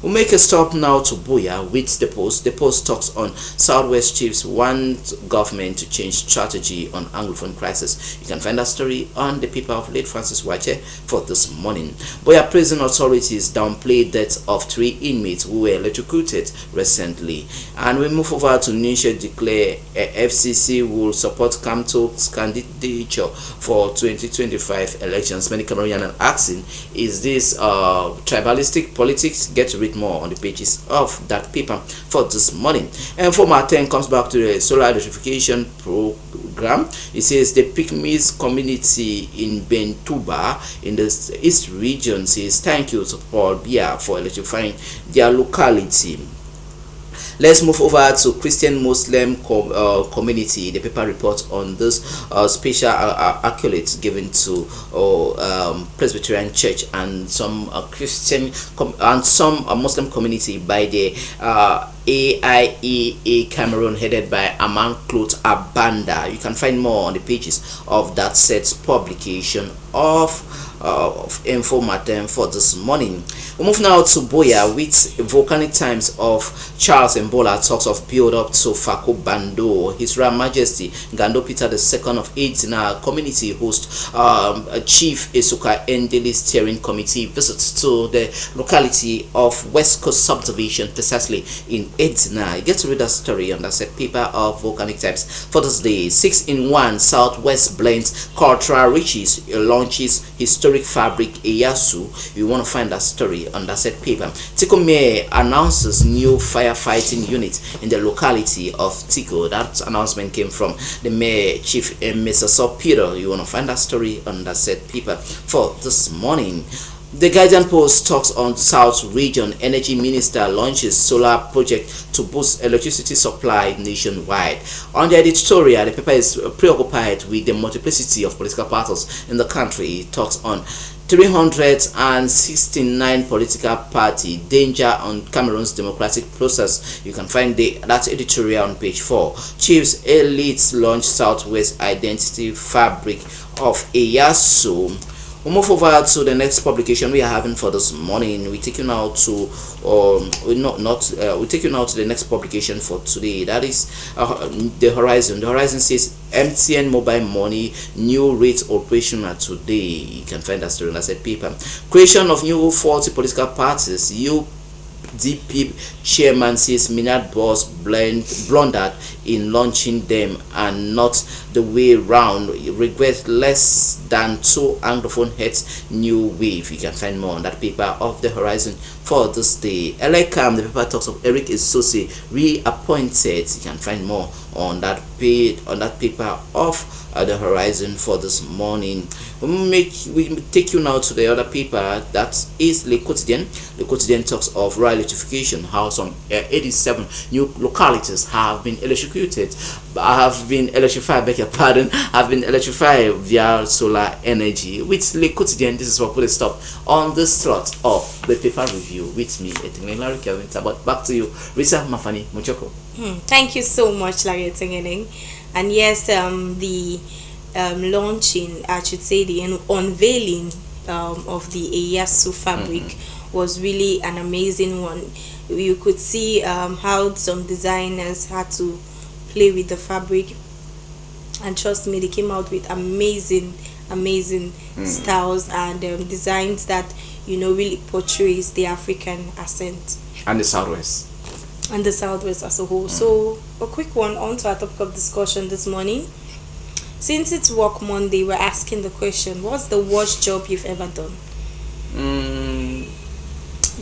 We'll make a stop now to Buea with the Post. The Post talks on Southwest Chiefs want government to change strategy on Anglophone crisis. You can find that story on the paper of late Francis Wache for this morning. Buea prison authorities downplayed death of 3 inmates who were electrocuted recently. And we move over to Nisha declare FCC will support Kamto's candidature for 2025 elections. Many Cameroonians are asking, is this tribalistic politics? Get to read more on the pages of that paper for this morning. And Format 10 comes back to the solar electrification program. It says the Pygmies community in Bentuba in the East region says thank you to Paul Buea for electrifying their locality. Let's move over to Christian Muslim community. The paper reports on this special accolades given to Presbyterian Church and some Christian and some Muslim community by the AIEA Cameroon, headed by Aman Cloth Abanda. You can find more on the pages of that set publication of Informatem for this morning. We move now to Buea with Volcanic Times of Charles Mbola talks of build up to Fako Bando. His Royal Majesty Gando Peter II of Edzina community host Chief Esuka Endeli Steering Committee visits to the locality of West Coast Subdivision, precisely in Edzina. You get to read that story on that paper of Volcanic Times for this day. 6-in-1 Southwest blends cultural riches, launches historic fabric Eyasu. You want to find that story on that set paper. Tikome announces new firefighting unit in the locality of Tiko. That announcement came from the Mayor Chief Mr. Peter. You want to find that story on that set paper for this morning. The Guardian Post talks on South Region. Energy Minister launches solar project to boost electricity supply nationwide. On the editorial, the paper is preoccupied with the multiplicity of political parties in the country. It talks on 369 political party danger on Cameroon's democratic process. You can find that editorial on page 4. Chiefs elites launch Southwest identity fabric of EYASU. We'll move over to the next publication we are having for this morning. We take you now to we take you now to the next publication for today. That is the Horizon. The Horizon says MTN mobile money new rates operational today. You can find that story in that paper. Creation of new 40 political parties. UDP chairman says Minad boss blundered in launching them and not the way round. Regret less than 2 anglophone heads new wave. You can find more on that paper of the Horizon for this day. Eleleya, the paper talks of Eric Isose reappointed. You can find more on that paper of the Horizon for this morning. We take you now to the other paper, that is Le Quotidien. Le Quotidien talks of rural electrification, how some 87 new localities have been electrified, have been electrified via solar energy. With Le Quotidien, this is what put a stop on the slot of the paper review with me, Larry Kelvin. But back to you, Risa Mafani Muchoko. Thank you so much, Larry Tengeneng. And yes, the launching, I should say, the unveiling of the EYASU fabric was really an amazing one. You could see how some designers had to play with the fabric, and trust me, they came out with amazing styles and designs that really portrays the African accent and the Southwest as a whole. So a quick one on to our topic of discussion this morning. Since it's Work Monday, we're asking the question: what's the worst job you've ever done?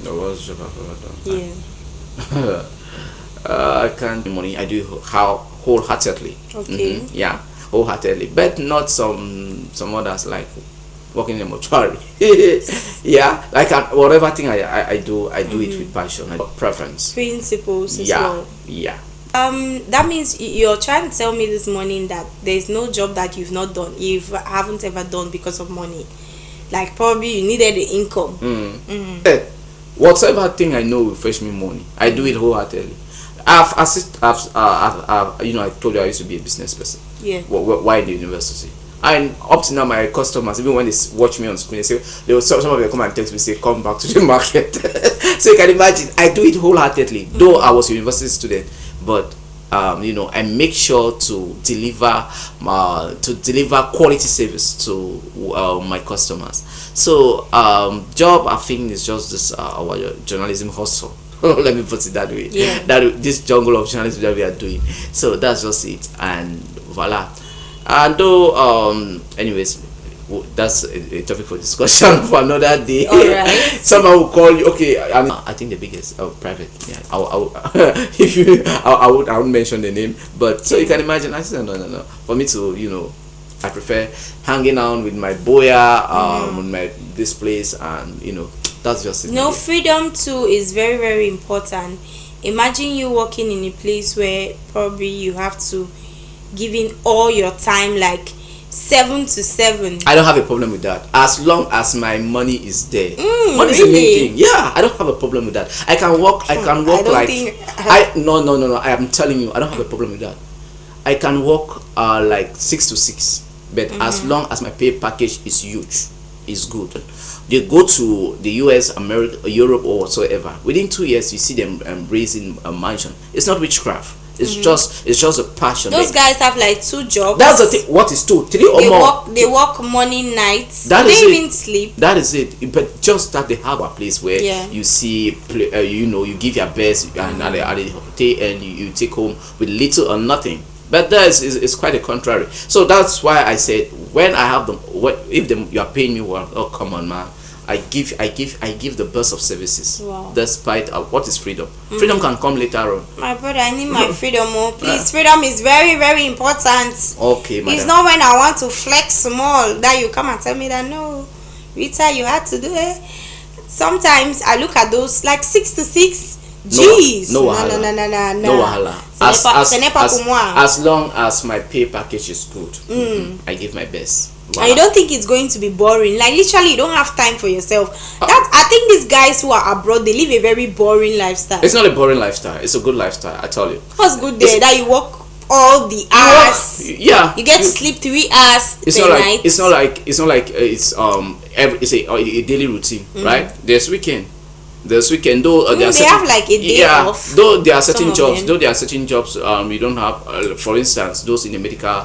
The worst job I've ever done. Yeah. I can't money. I do wholeheartedly. Okay. Yeah, wholeheartedly, but not some others like working in a mortuary. Yeah, like whatever thing I do it with passion, preference, principles as yeah, well. Yeah. That means you're trying to tell me this morning that there's no job that you've not done, you haven't ever done because of money. Like probably you needed the income. Whatever thing I know will fetch me money, I do it wholeheartedly. I told you I used to be a business person. Yeah. Why in the university? And up to now, my customers, even when they watch me on screen, they say some of them come and text me, say come back to the market. So you can imagine, I do it wholeheartedly. Though I was a university student, but I make sure to deliver quality service to my customers. So job, I think, is just this our journalism hustle. Let me put it that way. Yeah. This jungle of journalism that we are doing. So that's just it, and voila. And though anyways, that's a topic for discussion for another day. All right. Someone will call you. Okay, I think the biggest private. Yeah, I won't mention the name, but so you can imagine. I said no. For me to I prefer hanging out with my Buea, with this place, and that's just it. Freedom too is very, very important. Imagine you working in a place where probably you have to give in all your time, like 7 to 7. I don't have a problem with that, as long as my money is there. Money is really? the main thing. Yeah, I don't have a problem with that. I can work. I am telling you, I don't have a problem with that. I can work like 6 to 6, but as long as my pay package is huge, is good. They go to the US, America, Europe, or whatsoever. Within 2 years, you see them raising a mansion. It's not witchcraft. It's just a passion. Those guys have like 2 jobs. That's the thing. What is 2, 3 or more? They work morning, nights. That they is even it. sleep. That is it. But just that they have a place where you see, you give your best, and at the end you take home with little or nothing. But that is quite the contrary. So that's why I said, when I have them, you are paying me well, oh come on, man. I give the best of services. Wow. Despite what is freedom. Freedom can come later on. My brother, I need my freedom. Please, freedom is very, very important. Okay, madam. It's not when I want to flex small that you come and tell me that no, Rita, you had to do it. sometimes I look at those like 6 to 6. Jeez. No No, wahala. no, no, no, no, No no. wahala. Ce n'est pas pour moi. As long as my pay package is good, I give my best. And you don't think it's going to be boring? Like literally, you don't have time for yourself. That I think these guys who are abroad, they live a very boring lifestyle. It's not a boring lifestyle. It's a good lifestyle. I tell you. What's good there? That you work all the hours. Yeah. You get to sleep 3 hours It's per not like night. it's not like it's it's a daily routine, right? There's weekend. There's weekend though there are they have like a day off. Though there are certain Some of jobs, them. though there are certain jobs you don't have. For instance, those in the medical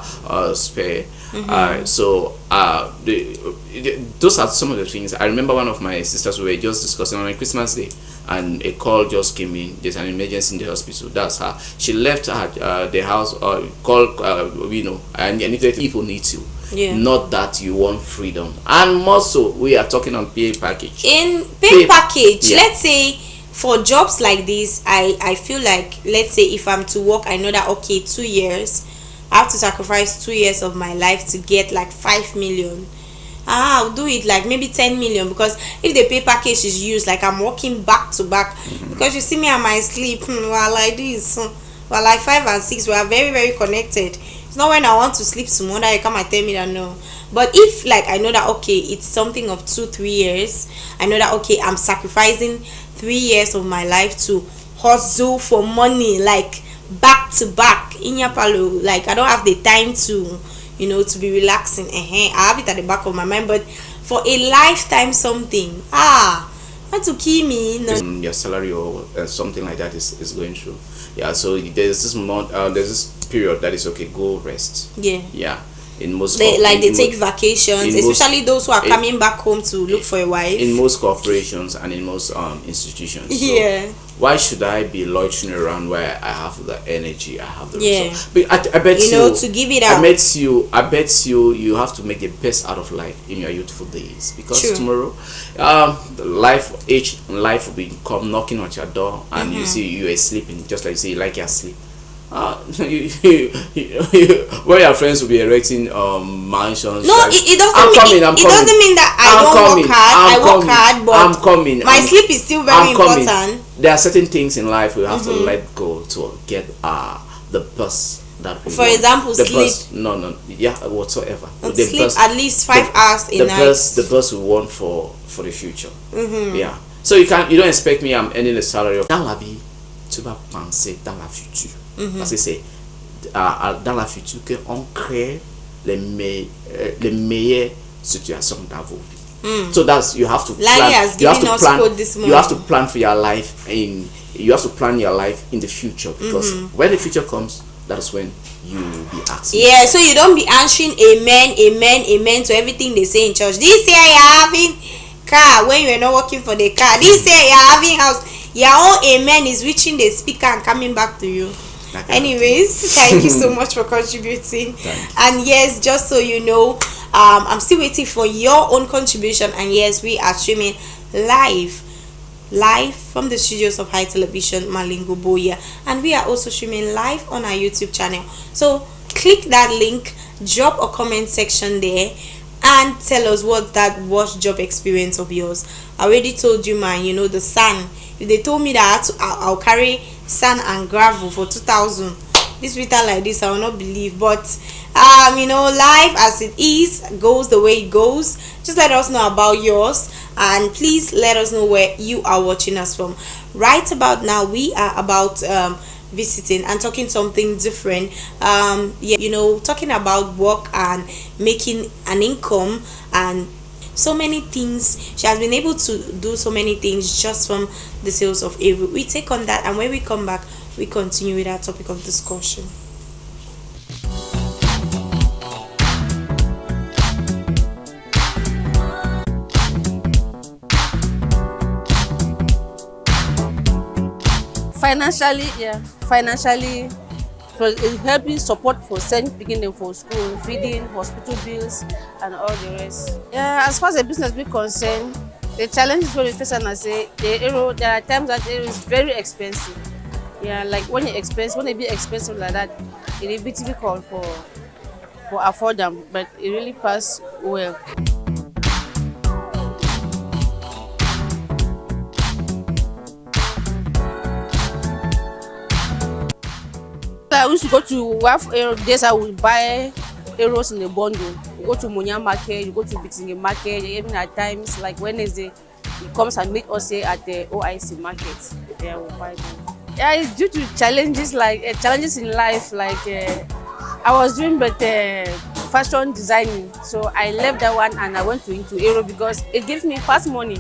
sphere. Those are some of the things. I remember one of my sisters, we were just discussing on a Christmas day, and a call just came in. There's an emergency in the hospital. That's her. She left the house or called and people need you. Yeah. Not that you want freedom. And more so, we are talking on pay package. In pay package, yeah. let's say for jobs like this, I feel like, let's say if I'm to work, I know that okay, 2 years, I have to sacrifice 2 years of my life to get like 5 million. I'll do it like maybe 10 million, because if the pay package is used, like I'm working back to back, because you see me at my sleep, while like this, while like 5 and 6, we are very, very connected. It's not when I want to sleep tomorrow that you come and tell me that no. But if like I know that okay, it's something of 2-3 years, I know that okay, I'm sacrificing 3 years of my life to hustle for money, like back to back in your palo. Like I don't have the time to, to be relaxing. I have it at the back of my mind. But for a lifetime something, not to kill me. No. Your salary or something like that is going through. Yeah. So there's this month. There's this period that is okay. Go rest. Yeah. Yeah. In most they take vacations, especially those who are coming back home to look for a wife. In most corporations and in most institutions. So yeah. Why should I be loitering around where I have the energy, I have the yeah. resource? But I bet to give it out. I bet you have to make the best out of life in your youthful days, because True. tomorrow, life will be come knocking at your door, and you see you are sleeping, just like you say, like you're asleep. Where your friends will be erecting mansions. No, like, it doesn't mean that I don't work hard. I work hard, but I'm coming. My sleep is still very important. There are certain things in life we have to let go to get the best that we For want. example, the sleep. best, no, yeah, whatsoever. Sleep best, at least 5 hours a night. The best we want for the future. Yeah. So you don't expect me. I'm earning a salary of. Dans la vie, tu vas penser dans la future. Parce que c'est dans la future qu'on crée les meilleures situations dans vos vies. So that's you have to plan. You have to plan for your life you have to plan your life in the future, because when the future comes, that's when you will be asking. Yeah, so you don't be answering amen to everything they say in church. This year you're having car when you're not working for the car. This year you're having house. Your own amen is reaching the speaker and coming back to you. Anyways, thank you so much for contributing. And yes, just so you know, I'm still waiting for your own contribution. And yes, we are streaming live from the studios of High Television Malingo Buea, and we are also streaming live on our YouTube channel. So click that link, drop a comment section there, and tell us what that was job experience of yours. I already told you, man, the sand. If they told me that I'll carry sand and gravel for 2,000 this winter like this, I will not believe. But life as it is goes the way it goes. Just let us know about yours, and please let us know where you are watching us from. Right about now, we are about visiting and talking something different. Talking about work and making an income and so many things. She has been able to do so many things just from the sales of Avery. We take on that, and when we come back, we continue with our topic of discussion. Financially, it helping support for sending beginning for school, feeding, hospital bills, and all the rest. Yeah, as far as the business be concerned, the challenges when we face, and I say there are times that it is very expensive. Yeah, like when it be expensive like that, it will be difficult for afford them, but it really pass well. like I used to go to days I would buy arrows in a bundle. You go to Munya market, you go to Bitinge market, even at times like Wednesday, he comes and meet us here at the OIC market. Yeah, we'll buy them. Yeah, it's due to challenges like challenges in life. Like I was doing fashion designing, so I left that one and I went into aero because it gives me fast money.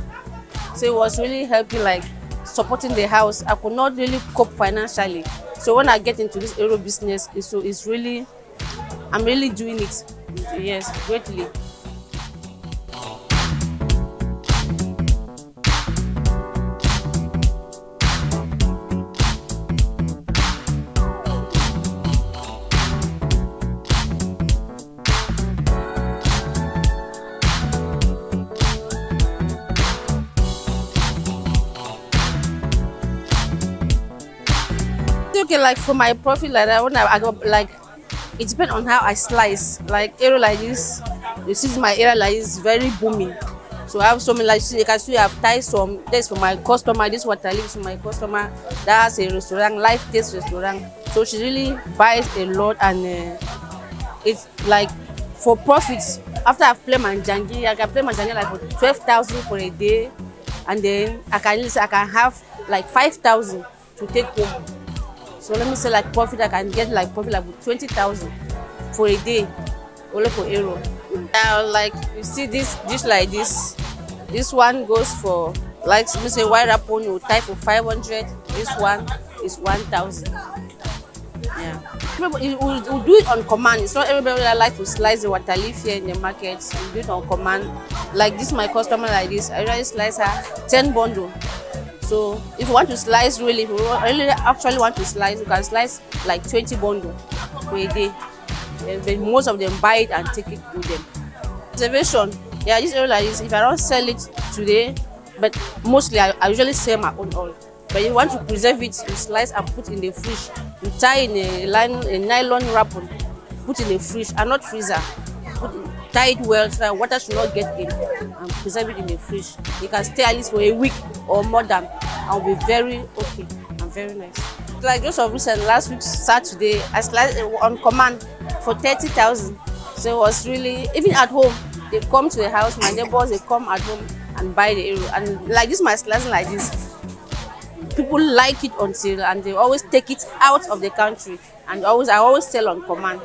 So it was really helping, like supporting the house. I could not really cope financially. So when I get into this aero business, I'm really doing it. Yes, greatly. Okay, like for my profit like that, when I go like it depends on how I slice. Like area like this, you see my area like this very booming. So I have some like you can see I've tied some. This for my customer. This what I leave to my customer. That's a restaurant, life taste restaurant. So she really buys a lot, and it's like for profits. After I've played manjangi, I can play manjangi like for 12,000 for a day, and then I can have like 5,000 to take home. So let me say like profit, I can get like profit like 20,000 for a day, only for aero. Like you see this like this one goes for like let me say wire upon you type for 500. This one is 1,000. Yeah, everybody will do it on command. It's not everybody that like to slice the water leaf here in the market. You do it on command. Like this, my customer like this, I really slice her 10 bundle. So if you want to slice really, if you really actually want to slice, you can slice like 20 bundles per day. And most of them buy it and take it with them. Observation, yeah, this area like this, if I don't sell it today, but mostly I usually sell my own oil. But if you want to preserve it, you slice and put in the fridge. You tie in a nylon wrapper, put in the fridge and not freezer. Tie it well so that water should not get in, and preserve it in the fridge. You can stay at least for a week or more than, and will be very okay and very nice. Like just of recent, last week Saturday, I sliced on command for 30,000. So it was really, even at home, they come to the house, my neighbors, they come at home and buy the aero. And like this, my slicing like this, people like it until, and they always take it out of the country, and I always sell on command.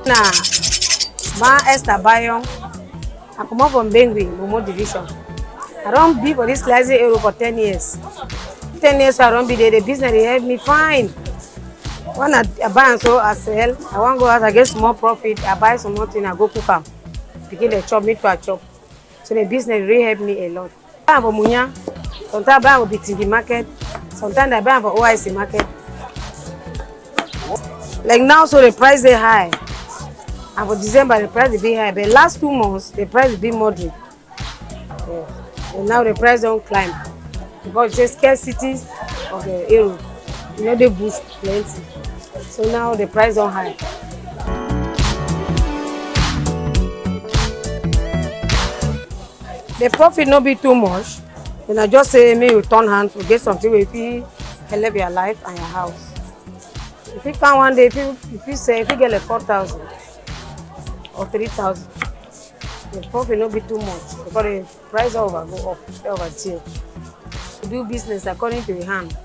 Na Ma Esther Bayon, I come up from Bengui, Momo Division. I don't be for this lazy aero for 10 years. 10 years I don't be there. The business they help me fine. When I buy and so I sell, I want to go out, I get small profit, I buy some more thing, I go cook them. Begin the chop, me to a chop. So the business really help me a lot. I buy for Munya, sometimes I buy for Bitingi market, sometimes I buy for OIC market. Like now, so the price they high. And for December, the price will be high. But last 2 months, the price will be moderate. Yeah. And now the price don't climb. Because it's just scarcity of the aero. You know, they boost plenty. So now the price don't high. The profit not be too much. Then I just say, maybe you turn hands to get something where you help your life and your house. If you can one day, if you get like 4,000 or 3,000, the profit not be too much because the price over go up over here. You do business according to your hand.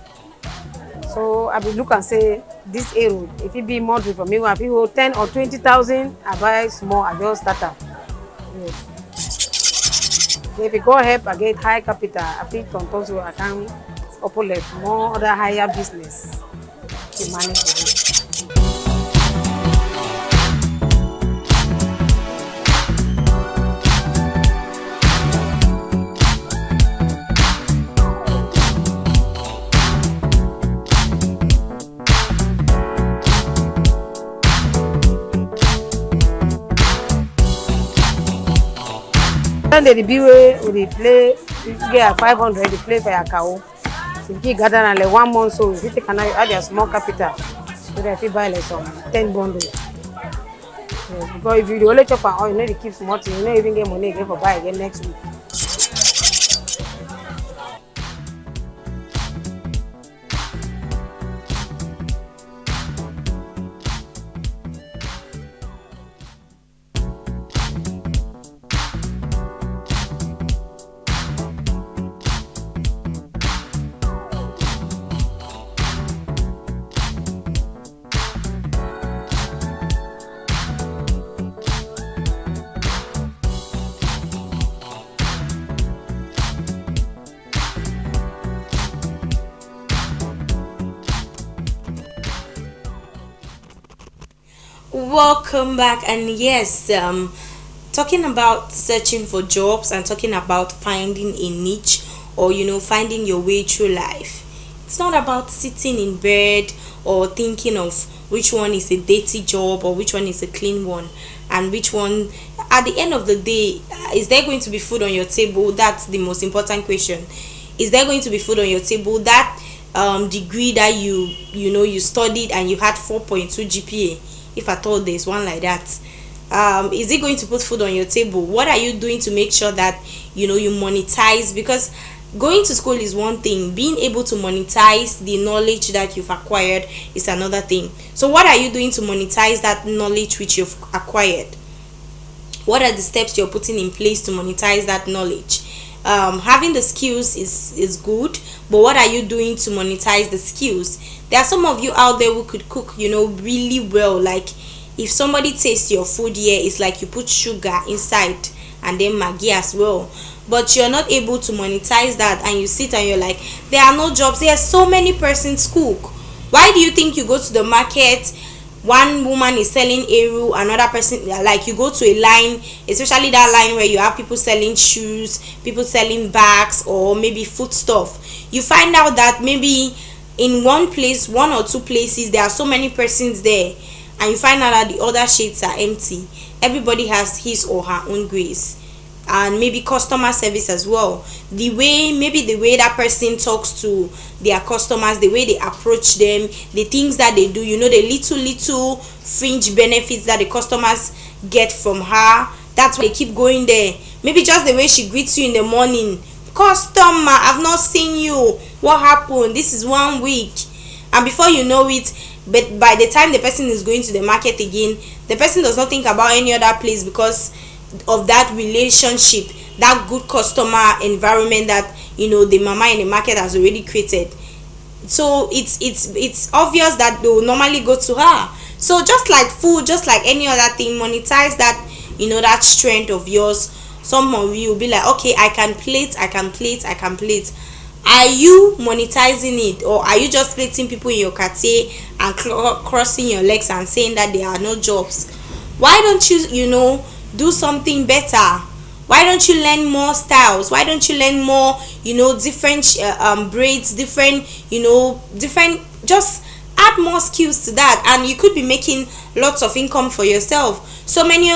So I be look and say this arrow, if it be moderate for me, if it hold 10 or 20,000, I buy small, I just start up. Yes. So if it go help, I get high capital, I fit on top so I can open more other higher business to manage it. Then the Buea we play, if you get 500, they play for your cow. If you gather and like 1 month, so if you take another, add your small capital, so that if you buy like some 10 bundles. Yes, because if you only chop and all, you know they keep small thing, you don't even get money again for buy again next week. Welcome back, and yes, talking about searching for jobs and talking about finding a niche, or finding your way through life. It's not about sitting in bed or thinking of which one is a dirty job or which one is a clean one, and which one at the end of the day, is there going to be food on your table? That's the most important question. Is there going to be food on your table? That degree that you studied and you had 4.2 GPA, if at all there's one like that, is it going to put food on your table? What are you doing to make sure that you monetize? Because going to school is one thing, being able to monetize the knowledge that you've acquired is another thing. So what are you doing to monetize that knowledge which you've acquired? What are the steps you're putting in place to monetize that knowledge? Having the skills is good, but what are you doing to monetize the skills? There are some of you out there who could cook really well. Like, if somebody tastes your food here, it's like you put sugar inside and then Maggi as well, but you're not able to monetize that, and you sit and you're like, there are no jobs. There's so many persons cook. Why do you think you go to the market, one woman is selling eru, another person, like, you go to a line, especially that line where you have people selling shoes, people selling bags, or maybe food stuff, you find out that maybe in one place, one or two places, there are so many persons there, and you find out that the other shades are empty. Everybody has his or her own grace, and maybe customer service as well. The way that person talks to their customers, the way they approach them, the things that they do, the little fringe benefits that the customers get from her. That's why they keep going there. Maybe just the way she greets you in the morning. Customer, I've not seen you. What happened? This is 1 week. And before you know it, but by the time the person is going to the market again, the person does not think about any other place because of that relationship, that good customer environment that the mama in the market has already created. So it's obvious that they will normally go to her. So just like food, just like any other thing, monetize that that strength of yours. Some of you will be like, okay, I can plate. Are you monetizing it, or are you just plating people in your cartier and crossing your legs and saying that there are no jobs? Why don't you do something better? Why don't you learn more styles? Why don't you learn more different braids, different just add more skills to that, and you could be making lots of income for yourself. So many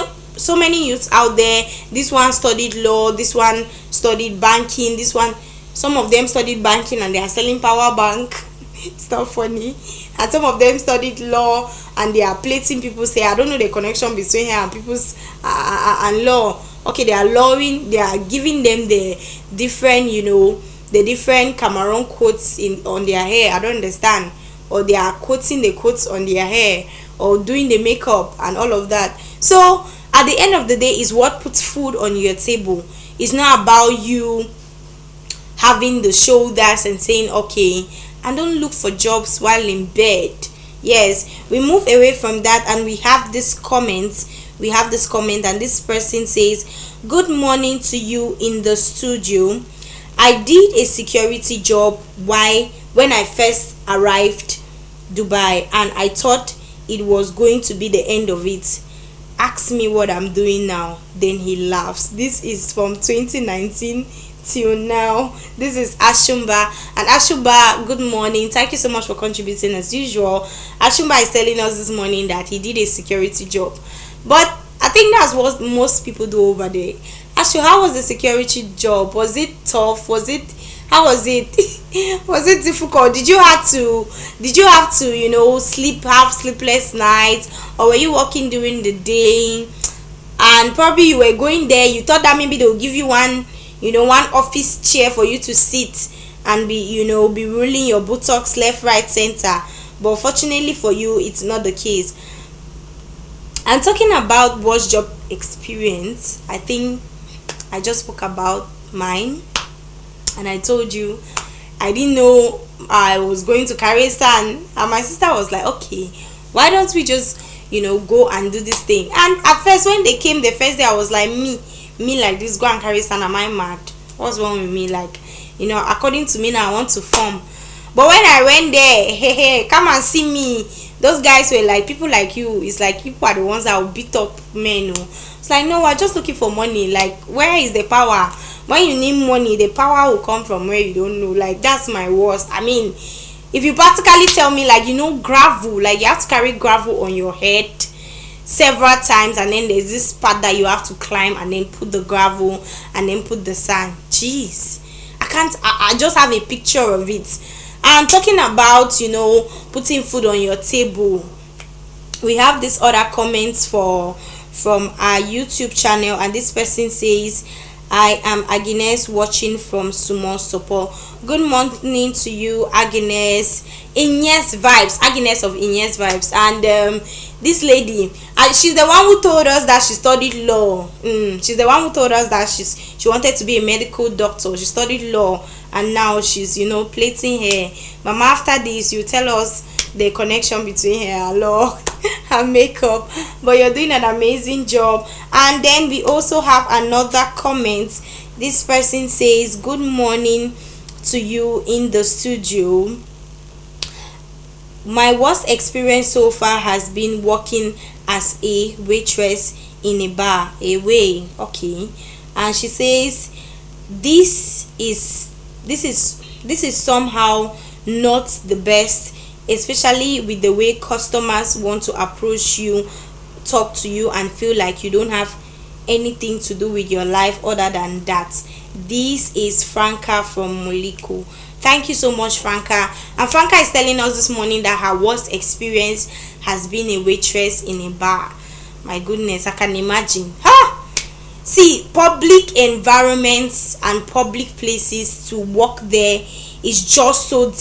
youths out there, this one studied law, this one studied banking, some of them studied banking and they are selling power bank. It's not funny. And some of them studied law and they are plating people. Say, I don't know the connection between here and people's and law. Okay, they are lawing, they are giving them the different the different Cameroon quotes on their hair. I don't understand. Or they are quoting the quotes on their hair, or doing the makeup and all of that. So at the end of the day, is what puts food on your table. It's not about you having the shoulders and saying, okay, and don't look for jobs while in bed. Yes, we move away from that, and we have this comment. And this person says, good morning to you in the studio. I did a security job when I first arrived Dubai, and I thought it was going to be the end of it. Ask me what I'm doing now. Then he laughs. This is from 2019 till now. This is Ashumba. And Ashumba, good morning. Thank you so much for contributing as usual. Ashumba is telling us this morning that he did a security job, but I think that's what most people do over there. Ashu, how was the security job? Was it tough? How was it? Was it difficult? Did you have to have sleepless nights, or were you working during the day? And probably you were going there, you thought that maybe they'll give you one office chair for you to sit and be rolling your buttocks left, right, center. But fortunately for you, it's not the case. And talking about worst job experience, I think I just spoke about mine, and I told you I didn't know I was going to carry a stand, and my sister was like, okay, why don't we just go and do this thing? And at first, when they came the first day, I was like, me like this, go and carry stand, am I mad? What's wrong with me? Like, according to me now, I want to form. But when I went there, hey, come and see me, those guys were like, people like you, it's like people are the ones that will beat up men. It's like, no, we're just looking for money. Like, where is the power? When you need money, the power will come from where you don't know. Like, that's my worst. I mean, if you practically tell me, like, gravel, like you have to carry gravel on your head several times, and then there's this part that you have to climb and then put the gravel and then put the sand. Jeez, I just have a picture of it. And talking about putting food on your table, we have this other comments from our YouTube channel, and this person says, I am Agnes watching from Sumo Support. Good morning to you, Agnes. Agnes of Agnes Vibes. And this lady, she's the one who told us that she studied law. She's the one who told us that she wanted to be a medical doctor. She studied law, and now she's plaiting hair. Mama, after this, you tell us the connection between hair, law, and makeup. But you're doing an amazing job. And then we also have another comment. This person says, good morning to you in the studio. My worst experience so far has been working as a waitress in a bar. Okay. And she says, this is somehow not the best, especially with the way customers want to approach you, talk to you, and feel like you don't have anything to do with your life other than that. This is Franca from Moliko. Thank you so much, Franca. And Franca is telling us this morning that her worst experience has been a waitress in a bar. My goodness, I can imagine. See, public environments and public places, to work there is just so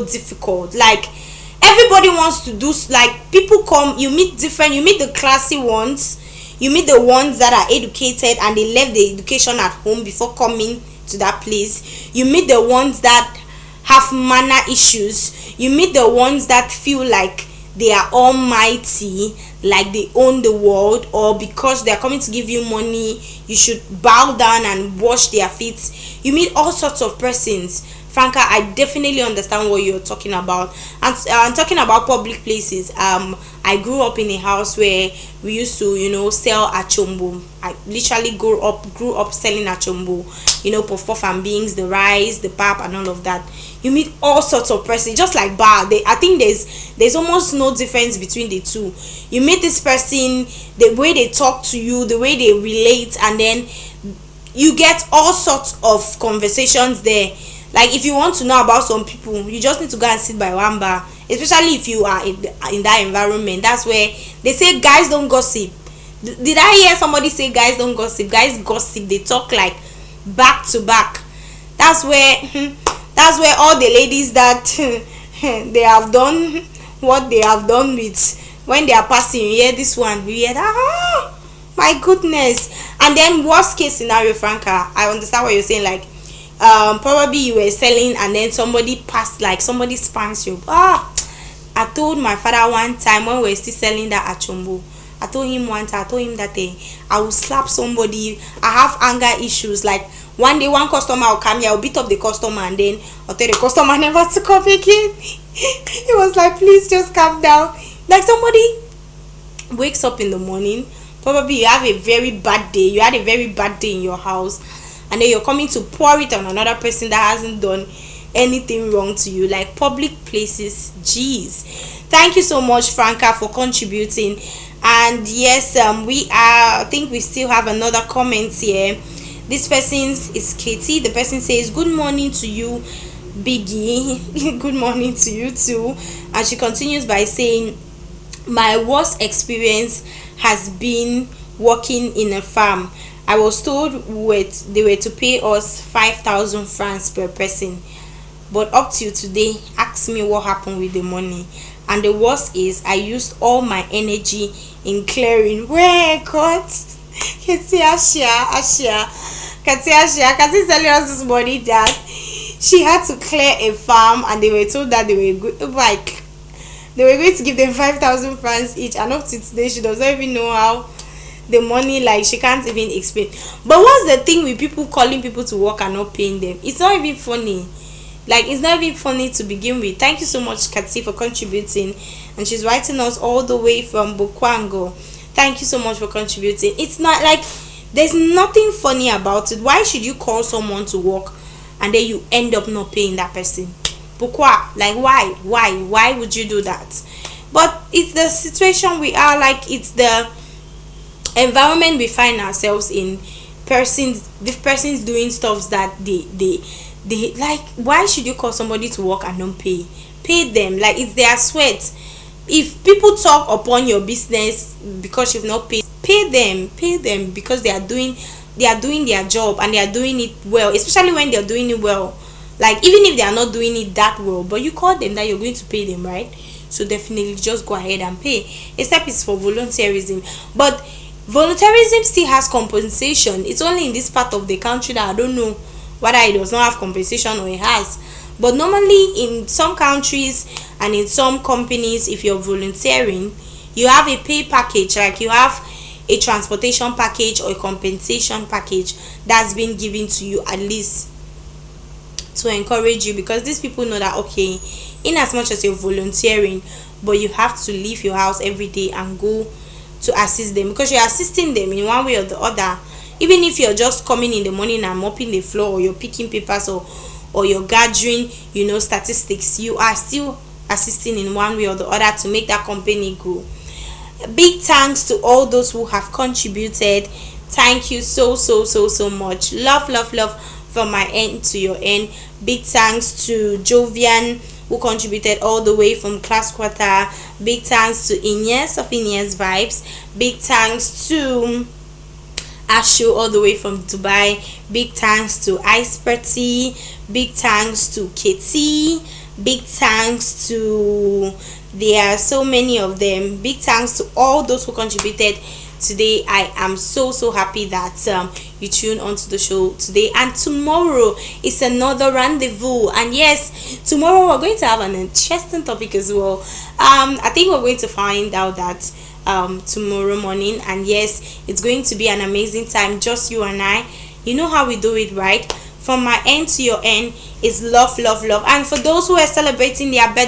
difficult. Like, everybody wants to do, like, people come, you meet the classy ones, you meet the ones that are educated and they left the education at home before coming to that place. You meet the ones that have manner issues. You meet the ones that feel like they are almighty, like they own the world, or because they are coming to give you money, you should bow down and wash their feet. You meet all sorts of persons. Franca, I definitely understand what you're talking about. And talking about public places, I grew up in a house where we used to, sell achombo. I literally grew up selling achombo, puff puff and beans, the rice, the pap, and all of that. You meet all sorts of persons, just like bar. I think there's almost no difference between the two. You meet this person, the way they talk to you, the way they relate, and then you get all sorts of conversations there. Like, if you want to know about some people, you just need to go and sit by one bar, especially if you are in that environment. That's where they say guys don't gossip. Did I hear somebody say guys don't gossip? Guys gossip. They talk like back to back. That's where all the ladies that they have done what they have done with, when they are passing, you hear this one, you hear that, my goodness. And then worst case scenario, Franca, I understand what you're saying. Like, probably you were selling and then somebody passed, like somebody spans you. I told my father one time when we were still selling that at Chombo, I told him that I will slap somebody. I have anger issues. Like one day one customer will come here, I'll beat up the customer, and then I'll tell the customer never to come again. He was like, please just calm down. Like somebody wakes up in the morning, probably you have a very bad day, you had a very bad day in your house, and then you're coming to pour it on another person that hasn't done anything wrong to you. Like public places, jeez. Thank you so much, Franca, for contributing. And yes, I think we still have another comment here. This person is Katie. The person says, good morning to you, Biggie. Good morning to you too. And she continues by saying, my worst experience has been working in a farm. I was told they were to pay us 5,000 francs per person, but up till today, ask me what happened with the money. And the worst is, I used all my energy in clearing. Where God, Katia telling us this morning that she had to clear a farm, and they were told that they were going to give them 5,000 francs each, and up to today she doesn't even know how the money, like she can't even explain. But what's the thing with people calling people to work and not paying them? It's not even funny. Like, it's not even funny to begin with. Thank you so much, Katsi, for contributing. And she's writing us all the way from Bukwango. Thank you so much for contributing. It's not like, there's nothing funny about it. Why should you call someone to work and then you end up not paying that person? Bukwa, like why would you do that? But it's the situation we are, like it's the environment we find ourselves in. The person's doing stuff that they like. Why should you call somebody to work and don't pay them? Like, it's their sweat. If people talk upon your business because you've not paid, pay them because they are doing their job and they are doing it well, especially when they're doing it well. Like, even if they are not doing it that well, but you call them that you're going to pay them, right? So definitely just go ahead and pay, except it's for volunteerism. But volunteerism still has compensation. It's only in this part of the country that I don't know whether it does not have compensation or it has. But normally in some countries and in some companies, if you're volunteering, you have a pay package. Like, you have a transportation package or a compensation package that's been given to you, at least to encourage you, because these people know that, okay, in as much as you're volunteering, but you have to leave your house every day and go to assist them, because you're assisting them in one way or the other. Even if you're just coming in the morning and mopping the floor, or you're picking papers, or you're gathering, statistics, you are still assisting in one way or the other to make that company grow. Big thanks to all those who have contributed. Thank you so much. Love from my end to your end. Big thanks to Jovian, who contributed all the way from Class Quarter. Big thanks to Ines of Ines Vibes. Big thanks to Ashu all the way from Dubai. Big thanks to Ice Party. Big thanks to Katie. Big thanks to, there are so many of them. Big thanks to all those who contributed today. I am so happy that you tune onto the show today. And tomorrow is another rendezvous, and yes, tomorrow we're going to have an interesting topic as well. I think we're going to find out that tomorrow morning, and yes, it's going to be an amazing time, just you and I. You know how we do it, right? From my end to your end is love. And for those who are celebrating their birthday,